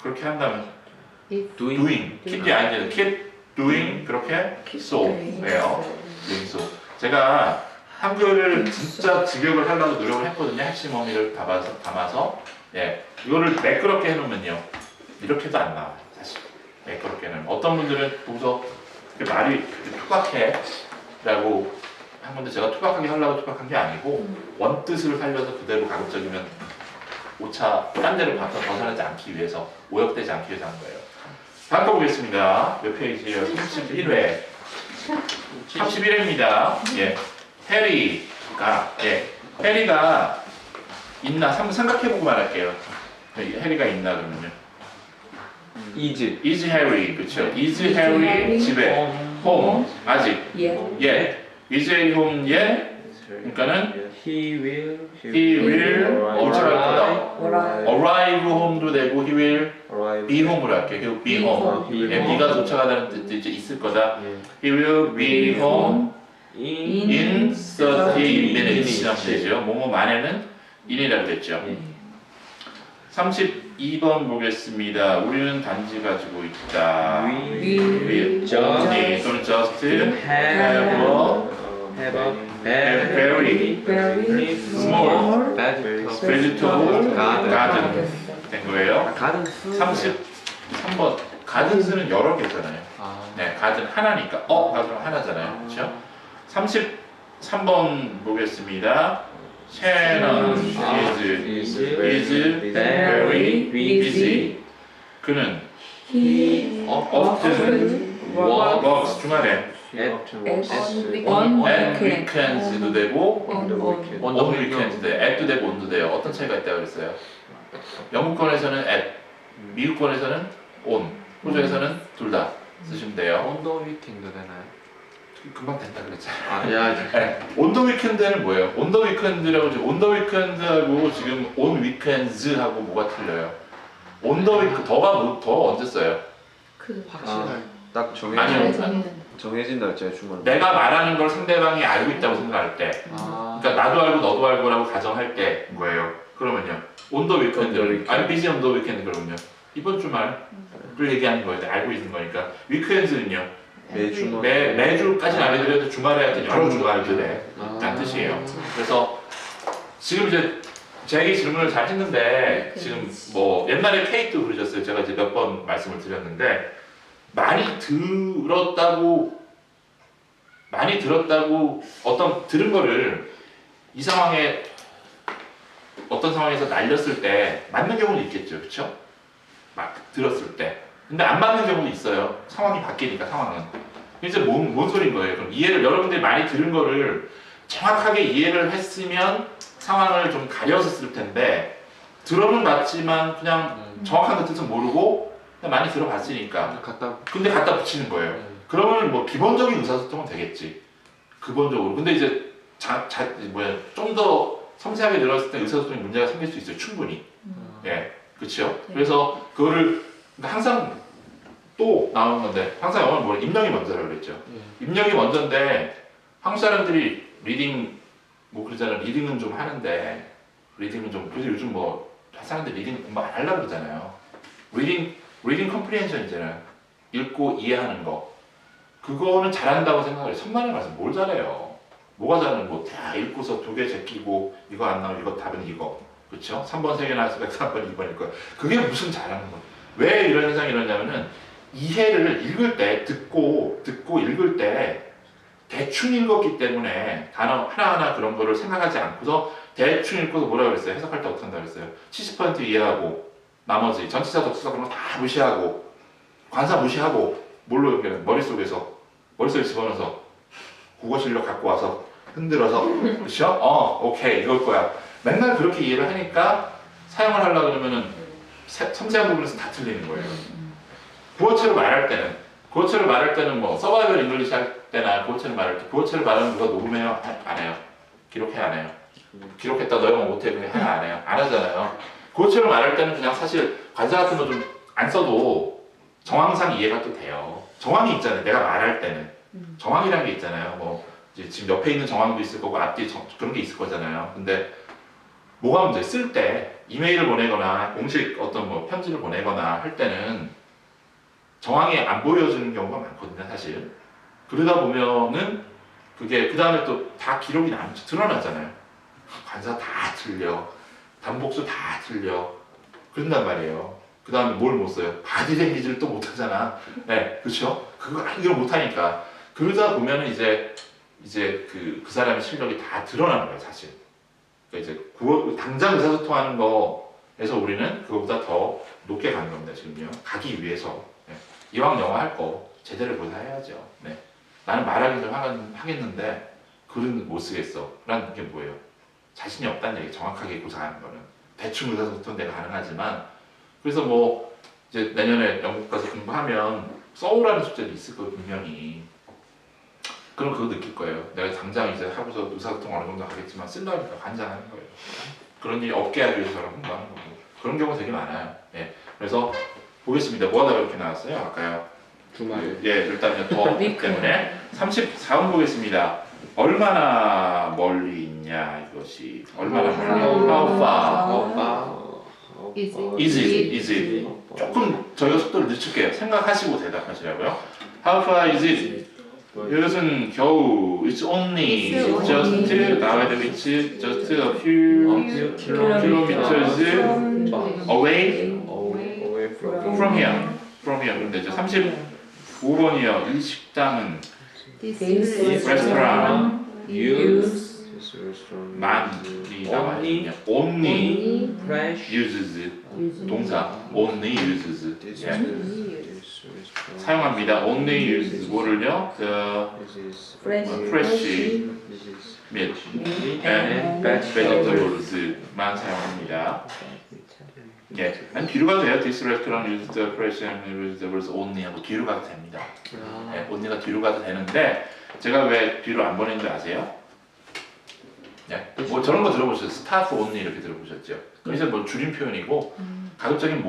그렇게 한다면 Doing. keep이 아니라 keep doing 그렇게 so예요. doing so. 제가 한글을 진짜 직역을 하려고 노력을 했거든요. 핵심 어미를 담아서 예 이거를 매끄럽게 해놓으면요 이렇게도 안 나와요. 사실 매끄럽게 해놓으면 어떤 분들은 보고서 말이 투박해라고 한 건데 제가 투박하게 하려고 투박한 게 아니고 원뜻을 살려서 그대로 가급적이면 오차 딴 데로 벗어나지 않기 위해서 오역되지 않기 위해서 한 거예요. 다음 거 보겠습니다. 몇 페이지예요? 31회 31회입니다. 예. 해리가 있나 한번 생각해보고 말할게요. 해리가 있나 그러면요. Is Harry 그렇죠? Is Harry 집에 home 아직 Yeah. Is Harry home yet? 그러니까는 He will. He will 어쩌할 거다. Alright. Arrive home도 되고 He will arrive. be home으로 할게요. He'll be home. 예, be가 도착하다는 뜻도 이제 있을 거다. He will be home in 30 minutes 하면 되죠. 뭐뭐 만에는 in이라고 됐죠. 32번 보겠습니다. 우리는 단지 가지고 있다. We just 또는 just have a very very small vegetable garden. garden 된 거예요. 가든 33번 가든스는 여러 개잖아요. 네, 가든 하나니까 가든 하나잖아요. 그렇죠? 33번 보겠습니다. Shannon is very busy. 그는 often works 주말에 on and weekend. weekends도 되고 on on weekends도 돼요. at도 되고 on도 돼요. 어떤 차이가 있다고 그랬어요? 영국권에서는 at, 미국권에서는 on, 호주에서는 둘 다 쓰시면 돼요. On the weekend 되나요? 금방 된다 그랬잖아요. 야. 네, on the weekend는 뭐예요? on the weekend라고 지금 on the weekend하고 지금 on weekends하고 뭐가 틀려요? on the week 더 언제 써요? 확실한. 딱 아니요. 정해진 날짜에 주문. 내가 말하는 걸 상대방이 알고 있다고 생각할 때, 그러니까 나도 알고 너도 알고라고 가정할 때 뭐예요? 그러면요. on the weekend, I'm busy on the weekend 그러면요. 이번 주말 얘기하는 거예요. 알고 있는 거니까. 위크엔드는요. 매주만. 매주까지는 안 해드려도 주말에 하여튼 여러 주말들에 라는 뜻이에요. 그래서 지금 이제 제게 질문을 잘 했는데 지금 뭐 옛날에 케이크도 그러셨어요. 제가 이제 몇 번 말씀을 드렸는데 많이 들었다고 어떤 들은 거를 이 상황에 어떤 상황에서 날렸을 때 맞는 경우는 있겠죠. 그렇죠? 막 들었을 때. 근데 안 맞는 경우도 있어요. 상황이 바뀌니까 상황은. 이제 뭔 소린 거예요? 그럼 여러분들이 많이 들은 거를 정확하게 이해를 했으면 상황을 좀 가려서 쓸 텐데 들어는 봤지만 그냥 정확한 그 뜻은 모르고 그냥 많이 들어봤으니까 근데 갖다 붙이는 거예요. 그러면 뭐 기본적인 의사소통은 되겠지. 기본적으로. 근데 이제 좀 더 섬세하게 들었을 때 의사소통에 문제가 생길 수 있어요. 충분히. 예, 그렇죠. 그래서 그거를 항상 또 나오는 건데 항상 영어는 뭐 입력이 먼저라고 그랬죠. 입력이 먼저인데 한국 사람들이 리딩 뭐 그러잖아요. 리딩은 좀 하는데 리딩은 좀 그래서 요즘 뭐 사람들 리딩 공부 안 하려고 그러잖아요. 리딩 컴프리hension이잖아요. 읽고 이해하는 거. 그거는 잘한다고 생각을 해요. 천만에 말씀 뭘 잘해요. 뭐가 잘하는 뭐 다 읽고서 두 개 제끼고 이거 안 나오면 이거 답은 이거. 그렇죠? 3번 3개 나왔으면 3번 2번일 거야. 그게 무슨 잘하는 거야. 왜 이런 현상이 일어나냐면은 이해를 읽을 때 듣고 읽을 때 대충 읽었기 때문에 단어 하나하나 그런 거를 생각하지 않고서 대충 읽고서 뭐라 그랬어요? 해석할 때 어떻게 한다 그랬어요? 70% 이해하고 나머지 전치사 접수사 그런 거 다 무시하고 관사 무시하고 뭘로 연결해? 머릿속에 집어넣어서 국어 실력 갖고 와서 흔들어서 그렇죠? 오케이 이걸 거야. 맨날 그렇게 이해를 하니까 사용을 하려고 그러면은 섬세한 부분에서 다 틀리는 거예요. 구어체로 말할 때는 뭐 서바이벌 잉글리시 할 때나 구어체를 말하면 누가 녹음해요? 안 해요. 기록해 안 해요. 기록했다 너 영어 못해 그냥 해요 안 해요? 안 하잖아요. 구어체로 말할 때는 그냥 사실 관사 같은 거 좀 안 써도 정황상 이해가 또 돼요. 정황이 있잖아요. 내가 말할 때는 정황이라는 게 있잖아요. 뭐 이제 지금 옆에 있는 정황도 있을 거고 앞뒤에 그런 게 있을 거잖아요. 근데 뭐가 문제? 쓸 때 이메일을 보내거나 공식 어떤 뭐 편지를 보내거나 할 때는 정황이 안 보여주는 경우가 많거든요, 사실. 그러다 보면은 그게 그 다음에 또 다 기록이 드러나잖아요. 관사 다 틀려, 단복수 다 틀려. 그런단 말이에요. 그 다음에 뭘 못 써요? 바디랭귀지를 또 못하잖아. 네, 그렇죠? 그거 이걸 못하니까. 그러다 보면은 이제 그 사람의 실력이 다 드러나는 거예요, 사실. 그러니까 이제 당장 의사소통하는 거에서 우리는 그거보다 더 높게 가는 겁니다, 지금요. 가기 위해서. 네. 이왕 영어 할 거 제대로 고사해야죠. 네. 나는 말하기 좀 하겠는데 글은 못 쓰겠어. 라는 게 뭐예요? 자신이 없다는 얘기, 정확하게 고사하는 거는. 대충 의사소통 내가 가능하지만 그래서 뭐 이제 내년에 영국 가서 공부하면 써오라는 숙제도 있을 거예요, 분명히. 그럼 그거 느낄 거예요. 내가 당장 이제 하고서 의사소통 어느 정도 하겠지만 쓰려니까 관장하는 거예요. 그런 일이 없게 하기 위해서 저는 공부하는 거고. 그런 경우 되게 많아요. 예. 그래서 보겠습니다. 뭐가 이렇게 나왔어요? 아까요. 주말에. 예, 일단은 더 때문에 34번 보겠습니다. 얼마나 멀리 있냐 이것이. 얼마나 멀리. How far? Is it? 조금 저희가 속도를 늦출게요. 생각하시고 대답하시라고요. How far is it? 이것은 겨우 It's only just 나와야 되고 It's just a few kilometers away from here. 그런데 이제 35번이요. 이 식당은 restaurant 많이 나와요. Only uses 동사 only uses 사용합니다. only uses 뭐를요? fresh meat and vegetables만 사용합니다. 예, 난 뒤로 가도 돼요. This restaurant uses the fresh and vegetables only 하고 뒤로 가도 됩니다. 예, only가 뒤로 가도 되는데 제가 왜 뒤로 안 보내는지 아세요? 네. 뭐 저런 거 들어보셨어요? 스타프 only 이렇게 들어보셨죠? 그래서 뭐 줄임 표현이고 가급적인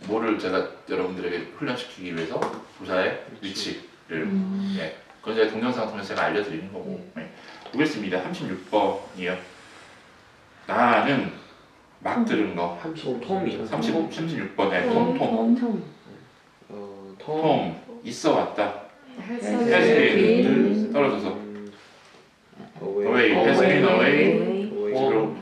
뭐를 제가 여러분들에게 훈련시키기 위해서 부사의 위치를 예. 그건 제가 동영상 통해서 제가 알려드리는 거고 네. 보겠습니다. 36번이요. 나는 막 들은 거 36번에 톰 home 있어 왔다. Has has been 떨어져서 away has been away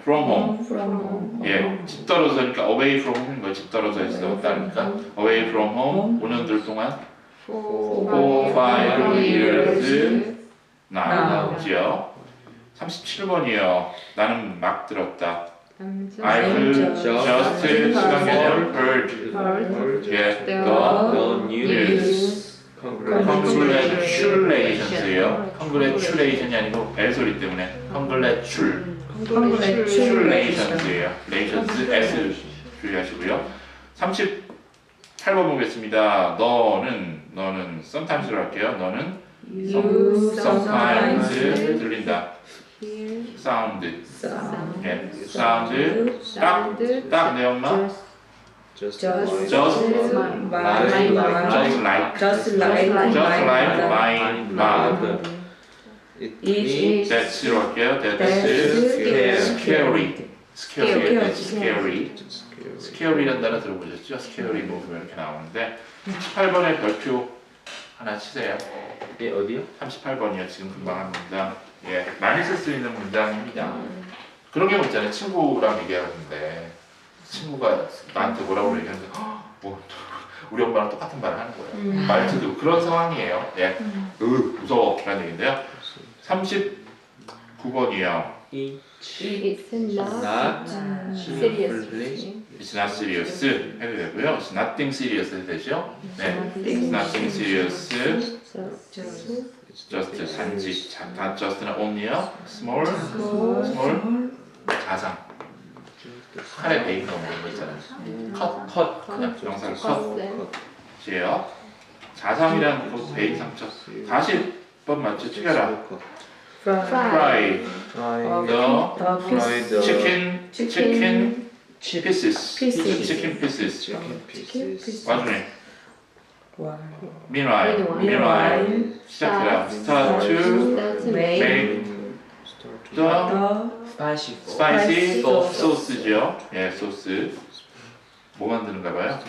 from home. From home. 예, 집 떨어져니까 away from home인 거예요. 집 떨어져 있었다니까 away from home 5년들 동안 4, 5 years now지요. 37번이요. 나는 막 들었다. I've just 시간 개념 heard 예, the news congratulations예요. congratulation이 아니고 L 소리 때문에 congratulations예요. relations S 주의하시고요. 38번 보겠습니다. 너는 sometimes로 할게요. 너는 sometimes 들린다. sound 예, sound 딱 내 엄마 Just like my mom It That's로 할게요. That's scary. scary라는 단어 들어보셨죠? scary movement 이렇게 나오는데 38번의 별표 하나 치세요. 예, 어디요? 38번이요. 지금 금방 한 문장. 예, 많이 쓸 수 있는 문장입니다. 그런 경우 있잖아요. 친구랑 얘기하는데 친구가 나한테 뭐라고 얘기하는데 뭐, 우리 엄마랑 똑같은 말을 하는 거예요. 말투도 그런 상황이에요. 예, 무서워 라는 얘기인데요. 39번이요. It's not Not serious. It's not serious 해도 되고요. It's nothing serious 해도 되죠. 네, It's nothing serious. Just 단지 다 just는 only요. Small 자상. 칼에 베이크 넣는 거 있잖아요. 컷 그냥 명사를 컷이에요. 자상이란 그 베이크 상처. 40번 맞죠? 튀겨라. Fry the chicken pieces. Chicken pieces. 와중에 Meanwhile 시작해라. Start to make the spicy sauce죠. 예, 소스. 뭐 만드는가 봐요?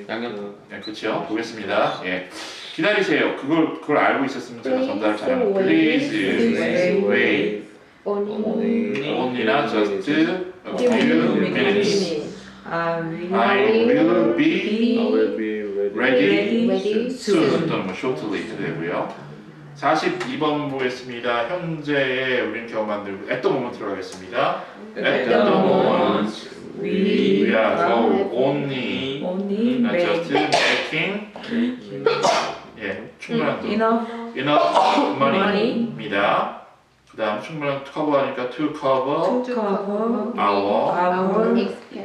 양념. 네, 그렇죠. 보겠습니다. 예. 기다리세요. 그걸 알고 있었으면 제가 전달을 잘하면 Please wait only나 just a few minutes. I will be ready soon. 또는 뭐 shortly 되고요. 42번 보겠습니다. 현재의 우리는 겨우 만들고 at the moment 들어가겠습니다. At the moment we are so only just making 예, 충분한 돈 enough money입니다. 그 다음 충분한 커버하니까 to cover our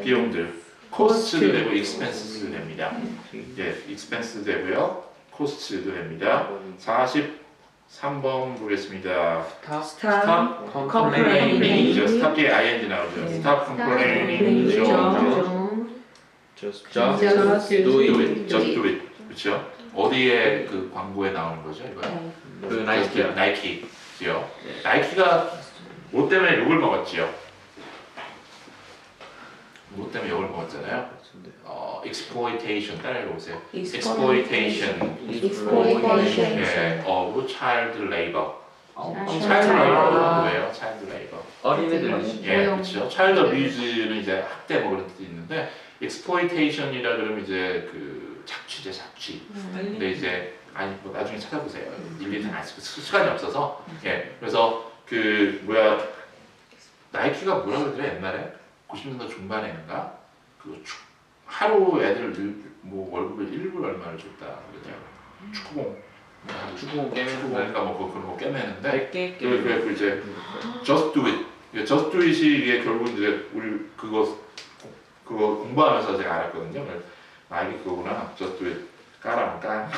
비용들 cost도 되고 expenses도 됩니다. 예, expense 되고요. cost도 됩니다. 43번 보겠습니다. Stop complaining. Stop 뒤에 ing 나오죠. Stop complaining. Just do it. Just do it. 그렇죠? 어디에 그 광고에 나오는 거죠, 이거? 그 나이키요. 나이키요. 나이키가 뭐 때문에 욕을 먹었지요? 뭐 때문에 욕을 먹었잖아요. exploitation 따라해보세요. exploitation. 예, of child labor. child labor가 뭐예요? child labor. 어린애들. 예, 그렇죠. child abuse는 이제 학대 뭐 그런 뜻이 있는데 exploitation이라 그러면 이제 그 착취제 착취. 근데 이제 아니 뭐 나중에 찾아보세요. 일일이 다 아시고 시간이 없어서. 예, 그래서 그 뭐야 나이키가 뭐라 그러더래 옛날에 90년대 중반에인가 그 하루 애들 뭐 월급을 1불 얼마를 줬다 그랬냐 축구공 깨매니까 뭐 그런 거 깨매는데 그래 이제 just do it just do it이 이게 결국 이제 우리 그거 공부하면서 제가 알았거든요. 이게 그거구나 just do it 까라면 까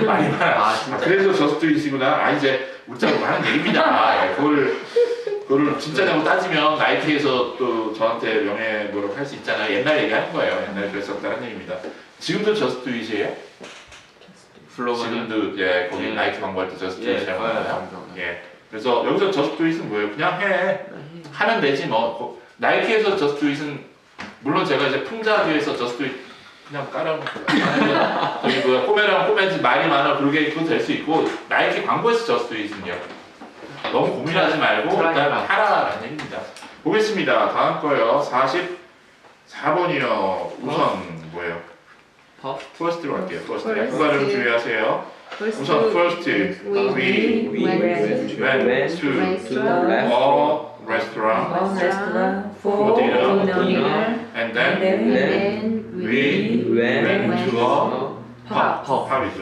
많이 봐. 그래서 just do it이구나. 이제 웃자고 하는 얘기입니다. 예, 그거를 진짜냐고 따지면 나이키에서 또 저한테 명예 뭐라고 할 수 있잖아요. 옛날 얘기하는 거예요. 옛날에 그랬었다는 얘기입니다. 지금도 just do it이에요? 지금도 예 거기 나이키 광고할 때 just do it 사용하나요? 예. 그래서 여기서 just do it은 뭐예요? 그냥 해. 하면 되지 뭐. 나이키에서 just do it은 물론 제가 이제 풍자교에서 just do it 그냥 깔아놓고 저기 뭐야 꼬매랑 꼬매지 말이 많아 그러게 그거 될 수 있고 나이키 광고에서 저스트 잇은요 너무 고민하지 말고 일단 하라라는 얘기입니다. 보겠습니다. 다음 거요. 44번이요. 우선 뭐예요? first로 갈게요. first. F 발음 주의하세요. 우선 first we went to restaurant a restaurant for dinner and then then we went to a pub. pub이죠.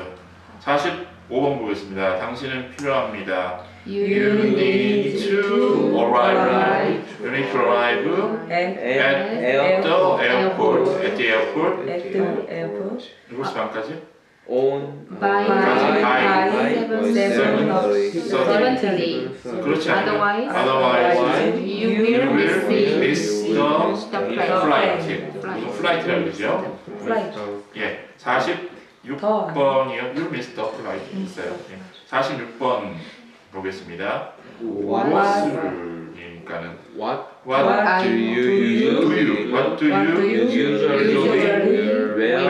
45번 보겠습니다. 당신은 필요합니다. You need to arrive. You need to arrive at at the airport. At the airport. the airport 7시반까지? on by by 7:30. 그렇지 않아요. Otherwise, you will miss the the flight. flight. 무슨 플라이트라고 그러죠? flight 예, 46번이요. You missed the flight 있어요. 예. 46번 보겠습니다. what's니까는 what what do you usually what do you usually wear wear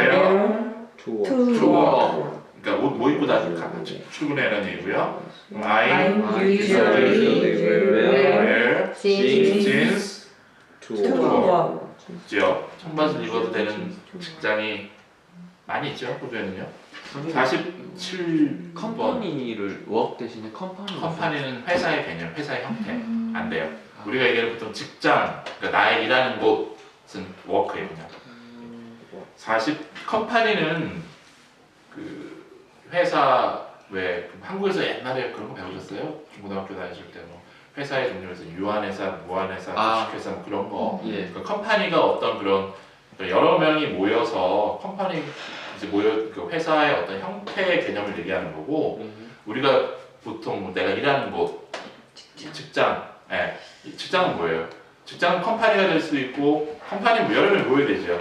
to work? to to work? 그러니까 옷 뭐 입고 출근해라는 얘기고요. I usually wear Jeans. jeans to to work. work 있죠. 청바지 입어도 되는 직장이 많이 있죠. 호주에는요. 47번 컴퍼니를 워크 대신에 컴퍼니는 회사의 개념, 회사의 형태 안 돼요. 우리가 얘기하는 보통 직장, 그러니까 나의 일하는 곳은 워크예요 그냥. 40 컴퍼니는 그 회사 왜 한국에서 옛날에 그런 거 배우셨어요? 중고등학교 다니실 때 뭐 회사의 종류에서 유한회사, 무한회사, 주식회사 뭐 그런 거. 예. 그 컴퍼니가 어떤 그런 여러 명이 모여서 컴퍼니 이제 그 회사의 어떤 형태의 개념을 얘기하는 거고 우리가 보통 내가 일하는 곳 직장, 예, 직장은 뭐예요? 직장은 컴퍼니가 될 수 있고 컴퍼니 뭐 여러 명이 모여야 되죠.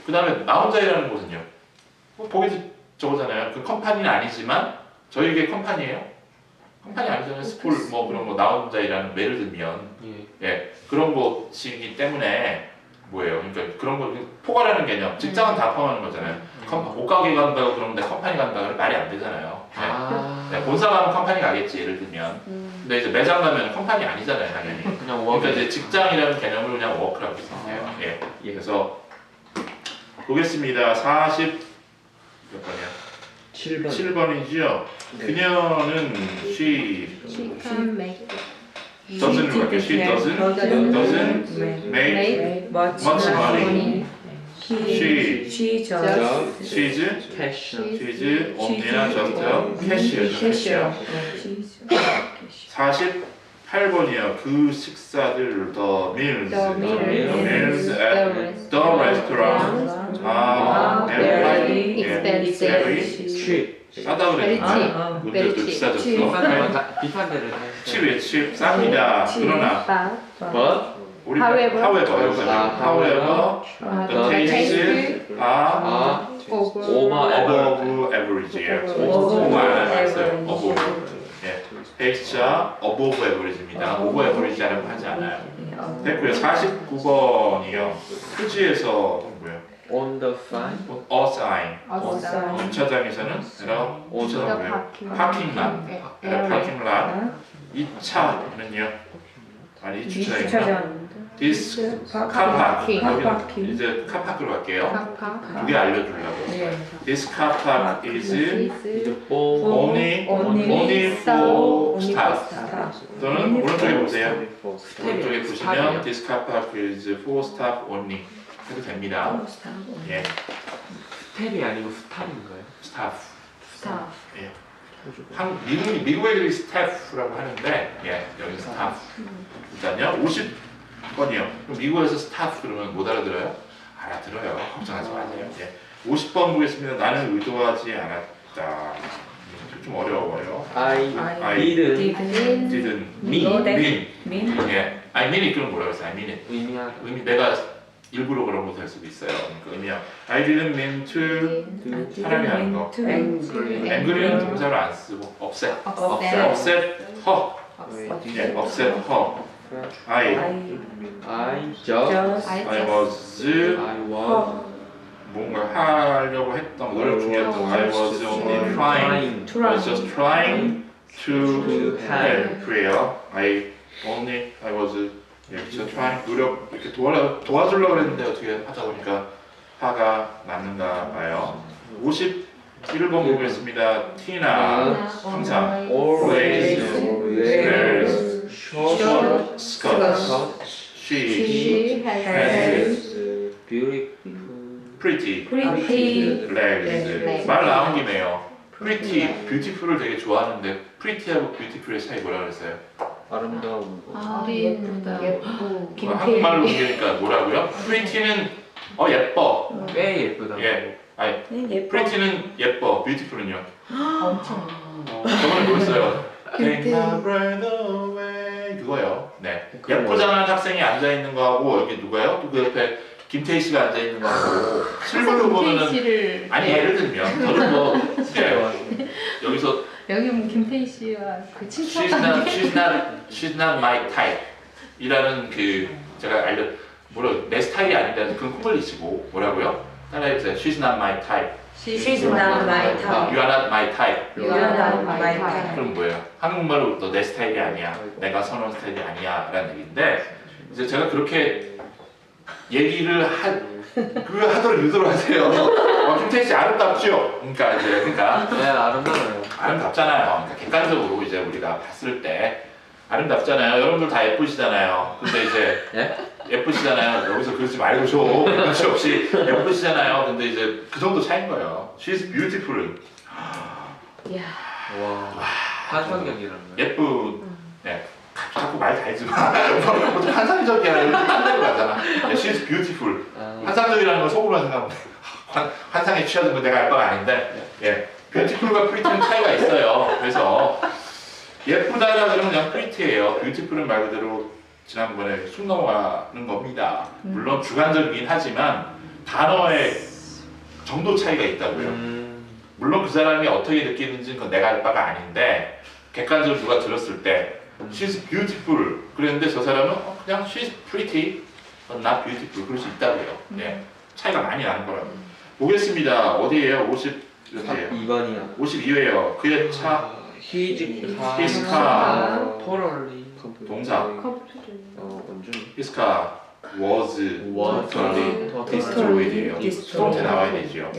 그 다음에 나 혼자 일하는 곳은요. 뭐 보기 저거잖아요. 그 컴퍼니는 아니지만 저희에게 컴퍼니예요. 컴퍼니 아니잖아요. 스쿨 뭐 그런 거 나 혼자 일하는 예를 들면 예 그런 곳이기 때문에 뭐예요? 그러니까 그런 거 포괄하는 개념. 직장은 다 포함하는 거잖아요. 옷가게 간다고 그러면 내 컴퍼니 간다 그러면 말이 안 되잖아요. 네, 본사 가면 컴퍼니 가겠지 예를 들면. 근데 이제 매장 가면 컴퍼니 아니잖아요 당연히. 그냥 워크. 그러니까 이제 직장이라는 개념을 그냥 워크라고 생각해요. 예. 그래서 보겠습니다. 40 몇 번이야? 7번 7번이지요. 네. 그녀는 she She can make doesn't로 갈게요. She doesn't make much much money. money. she just She's 캐셔 only나 just cashier죠. cashier cashier. 48번이요. 그 식사들 the meals at the restaurant are very cheap. 싸다 Very 그랬나? cheap. 우리가 또 Very 비싸졌어. 비판대를 칩이에요. 칩 쌉니다. 그러나 but 우리 However. however the tastes are over above average예요. 오만 했어요. above. 예, taste가 above average입니다. over average라고 하지 않아요. 됐고요. 49번이요. 표지에서 뭐예요? on the sign a sign. outside 주차장에서는 주차장 뭐예요? 파킹 lot. 파킹 lot. 이 차는요. 아니 이 주차장이요. This car park. 여기는 이제 카파크로 갈게요. 그게 알려주려고. This car park is only for staff. 또는 오른쪽에 보세요. 오른쪽에 보시면 This car park is for staff only. 해도 됩니다. 예, 스텝이 아니고 스탑인가요? staff. 예. 미국 애들이 staff라고 하는데, 예, 여기 staff. 일단요, 50번이요. 그럼 미국에서 staff 그러면 못 알아들어요? 알아들어요. 걱정하지 마세요. 예. 50번 보겠습니다. 나는 의도하지 않았다. 좀 어려워요. I didn't mean. 예. I mean it 그럼 뭐라고 했어요? I mean it. 의미하다. 내가 일부러 그런 거 될 수도 있어요. 그러니까 의미야. I didn't mean to 사람이 하는 거. angry는 동사를 안 쓰고 upset her. 예, upset her. I just was 뭔가 하려고 했던 노력 중이었던 I was only trying. I was just trying to help예요. I was just trying 노력 이렇게 도와주려고 했는데 어떻게 하다 보니까 화가 났는가 봐요. 51번 보겠습니다. 티나 항상 always wears short skirts. She has beautiful pretty Pretty legs. 말 나온 김에요. pretty, beautiful을 되게 좋아하는데 pretty하고 beautiful의 차이 뭐라 그랬어요? 아름다운 거. 예쁘다. 한국말로 옮기니까 뭐라고요? pretty는 예뻐. 꽤 예쁘다. 예. 아니 예뻐. pretty는 예뻐. beautiful은요? 엄청. 저번에 뭐였어요? Take my breath away 그거요. 네. 예쁘장한 학생이 앉아 있는 거하고 여기 누가요? 또 그 옆에 김태희 씨가 앉아 있는 거하고 실물로 보면은 씨를 아니 예를 들면 저는 뭐 여기서 여기 뭐 김태희 씨와 그 she's 친척 not my type 이라는 그 제가 내 스타일이 아닌데 그건 콧물리시고 뭐라고요? 따라해주세요. She's not my type. She's not my You type. are not my type. You are not my type. 그럼 뭐예요? 한국말로 너 내 스타일이 아니야. 내가 선호하는 스타일이 아니야. 라는 얘기인데 이제 제가 그렇게 얘기를 하도록 유도를 하세요. 김태희 씨 아름답죠? 그러니까 네, 아름다워요. 아름답잖아요. 그러니까 객관적으로 이제 우리가 봤을 때 아름답잖아요. 여러분들 다 예쁘시잖아요. 근데 이제 예쁘시잖아요. 여기서 그러지 말고 좀 그렇지 없이 예쁘시잖아요. 근데 이제 그 정도 차이인 거예요. She's beautiful. 와, 환상적이라는 네. 자꾸 말 달지 마. 보통 환상적이야. 이렇게 끝내고 가잖아. She's beautiful. 환상적이라는 걸 속으로 생각하면 환상에 취하는 건 내가 알 바가 아닌데 beautiful과 pretty는 차이가 있어요. 그래서 예쁘다라 그러면 그냥 pretty예요. beautiful은 말 그대로 지난번에 쑥 넘어가는 겁니다. 물론 주관적이긴 하지만 단어의 정도 차이가 있다고요. 물론 그 사람이 어떻게 느끼는지는 그건 내가 알 바가 아닌데 객관적으로 누가 들었을 때 She's beautiful 그랬는데 저 사람은 그냥 She's pretty but not beautiful 그럴 수 있다고요. 차이가 많이 나는 거라고. 보겠습니다. 어디에요? 50몇이에요? 2번이야. 52회요. 그의 차 His His car totally 동사 완전히 His car was totally destroyed예요. 수동태 나와야 되죠.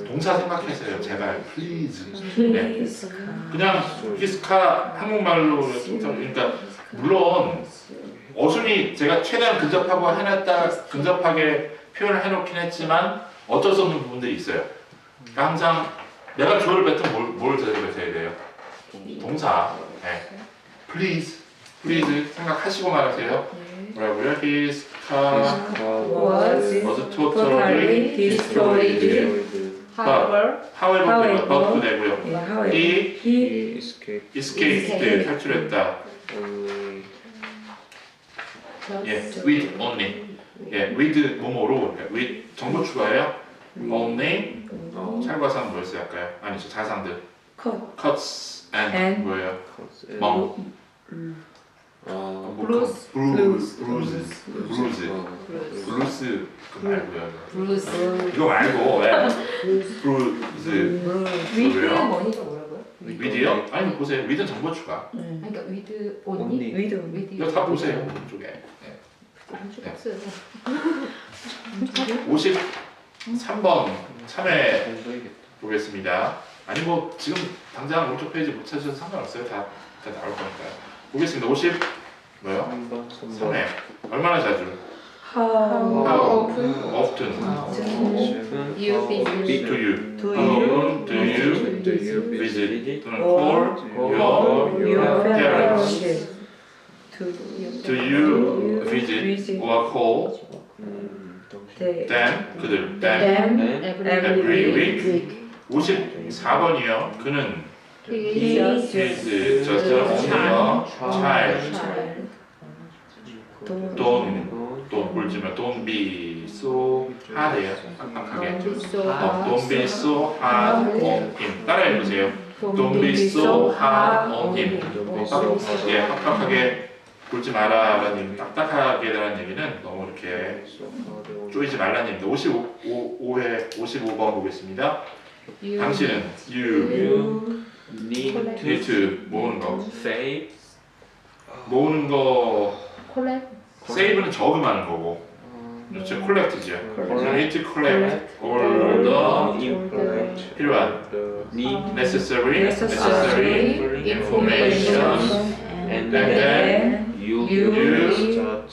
동사 생각해서요. 제발 please. 그냥 his car 한국말로 그러니까 물론 어순이 제가 최대한 근접하게 표현을 해놓긴 했지만 어쩔 수 없는 부분들이 있어요. 그러니까 항상 내가 주어를 뱉으면 뭘 뱉어야 돼요? 동사. please 생각하시고 말하세요. 뭐라고요? His car was totally destroyed. however 되고요. He escaped 탈출했다. with only. with 뭐뭐로 with 정보 추가예요. only 찰과상 뭐였어요 아까요? 아니죠 자상들. cuts and 뭐예요? 멍. 블루스 그거 말고요. 블루스 이거 말고 위드 왜요? 머니가 뭐라고요? 위드요? 아니 보세요. 위드는 정보 추가. 그러니까 위드 언니? 위드. 이거 다 보세요 오른쪽에. 없어요. 53번 참여 보겠습니다. 아니 뭐 지금 당장 오른쪽 페이지 못 찾으셔도 상관없어요. 다 나올 거니까요. 보겠습니다. 50 뭐요? 3회 얼마나 자주? How often You speak to you. do How you often do you visit 또는 or call your parents? Do you visit visit or call them 그들 them every week? 54번이요. 그는 he is just only a child. Don't 울지마. Don't be so hard해요. 빡빡하게. Don't be so hard on him. 따라해보세요. Don't be so hard on him. 빡빡하게 굴지 마라라는 얘기, 딱딱하게 라는 얘기는 너무 이렇게 쪼이지 말라는 얘기입니다. 55회 55번 보겠습니다. 당신은 you need to 모으는 거. save 모으는 거 콜렉 save는 저금하는 거고 그렇죠. collect죠. Collect. You need to collect all the 필요한 need necessary Necessary information and and then then you you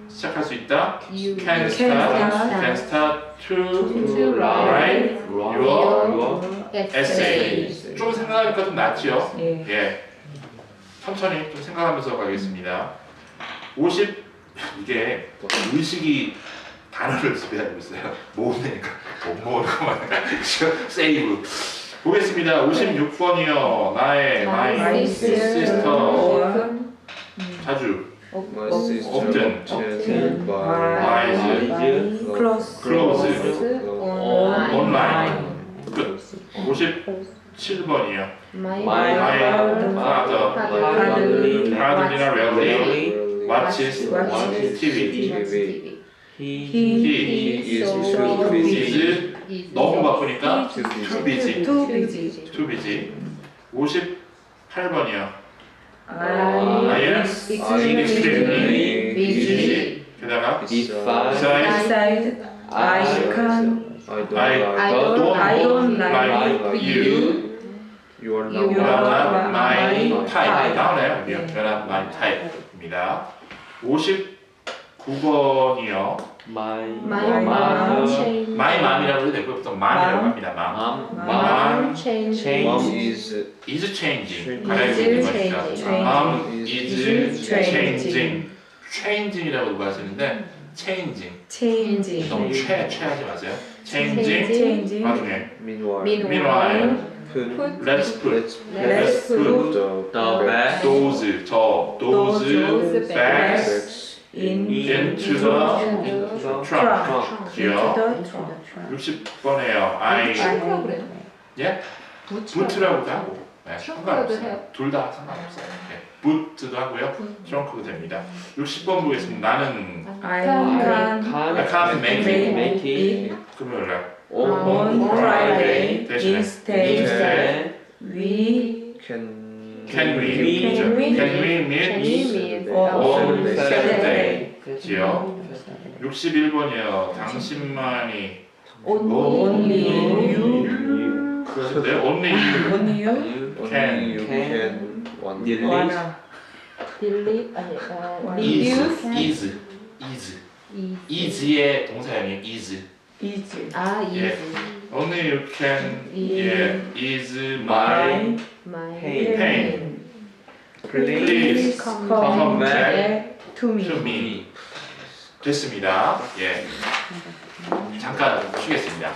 시작할 수 있다. You Can can start to to write your essay. essay. 좀 생각하니까 좀 낫죠. 예. 예. 천천히 좀 생각하면서 가겠습니다. 50 이게 의식이 단어를 연습해야 있어요. 모으니까 못 모으는 것만 세이브. 보겠습니다. 56번이요. 나의 my sister 자주 My sister often often buys close clothes online. 끝. clothes. 57번이요. My My father father hardly rarely Rarely watches watches TV. he He is so too busy. is 너무 바쁘니까 Too busy. too busy. too busy too busy. 58번이요. I am extremely busy. 게다가 decide decide I can I don't I don't like like you. You are You You not are are not my my type. type. 나오네요. You are not my type입니다. 59번이요. my My My mom mom changed. My mom이라고 해도 되고 또 mom이라고 합니다. mom. mom Mom changed. Mom change is is changing. Is 갈아입고 있는 changing. 것이죠. Mom is is changing. changing. changing이라고 하시는데 changing. changing 너무 최하지 마세요. changing. changing 나중에 meanwhile meanwhile put let's put Let's put the bag those those bags bags in into the the trunk. trunk 요 into the trunk 60번에요. I 트렁크라고 그래요? 예? 부트라고도 하고 네, 트렁크라도 상관없어요. 해요? 둘 다 상관없어요. 네, 부트도 하고요. 트렁크도 됩니다. 60번 보겠습니다. 나는 I can I can't make it. make it 금요일날 on on Friday 대신에 instead we can we we 그죠? we can we meet on on Saturday 지요? 61번이요. 당신만이 only you 그런데 only you only you only you Can. can one Delete. wanna delete is reduce is의 동사형이 is easy 아 예. is only you can 예. is my my pain please come back to me to me 됐습니다. 예. 잠깐 쉬겠습니다.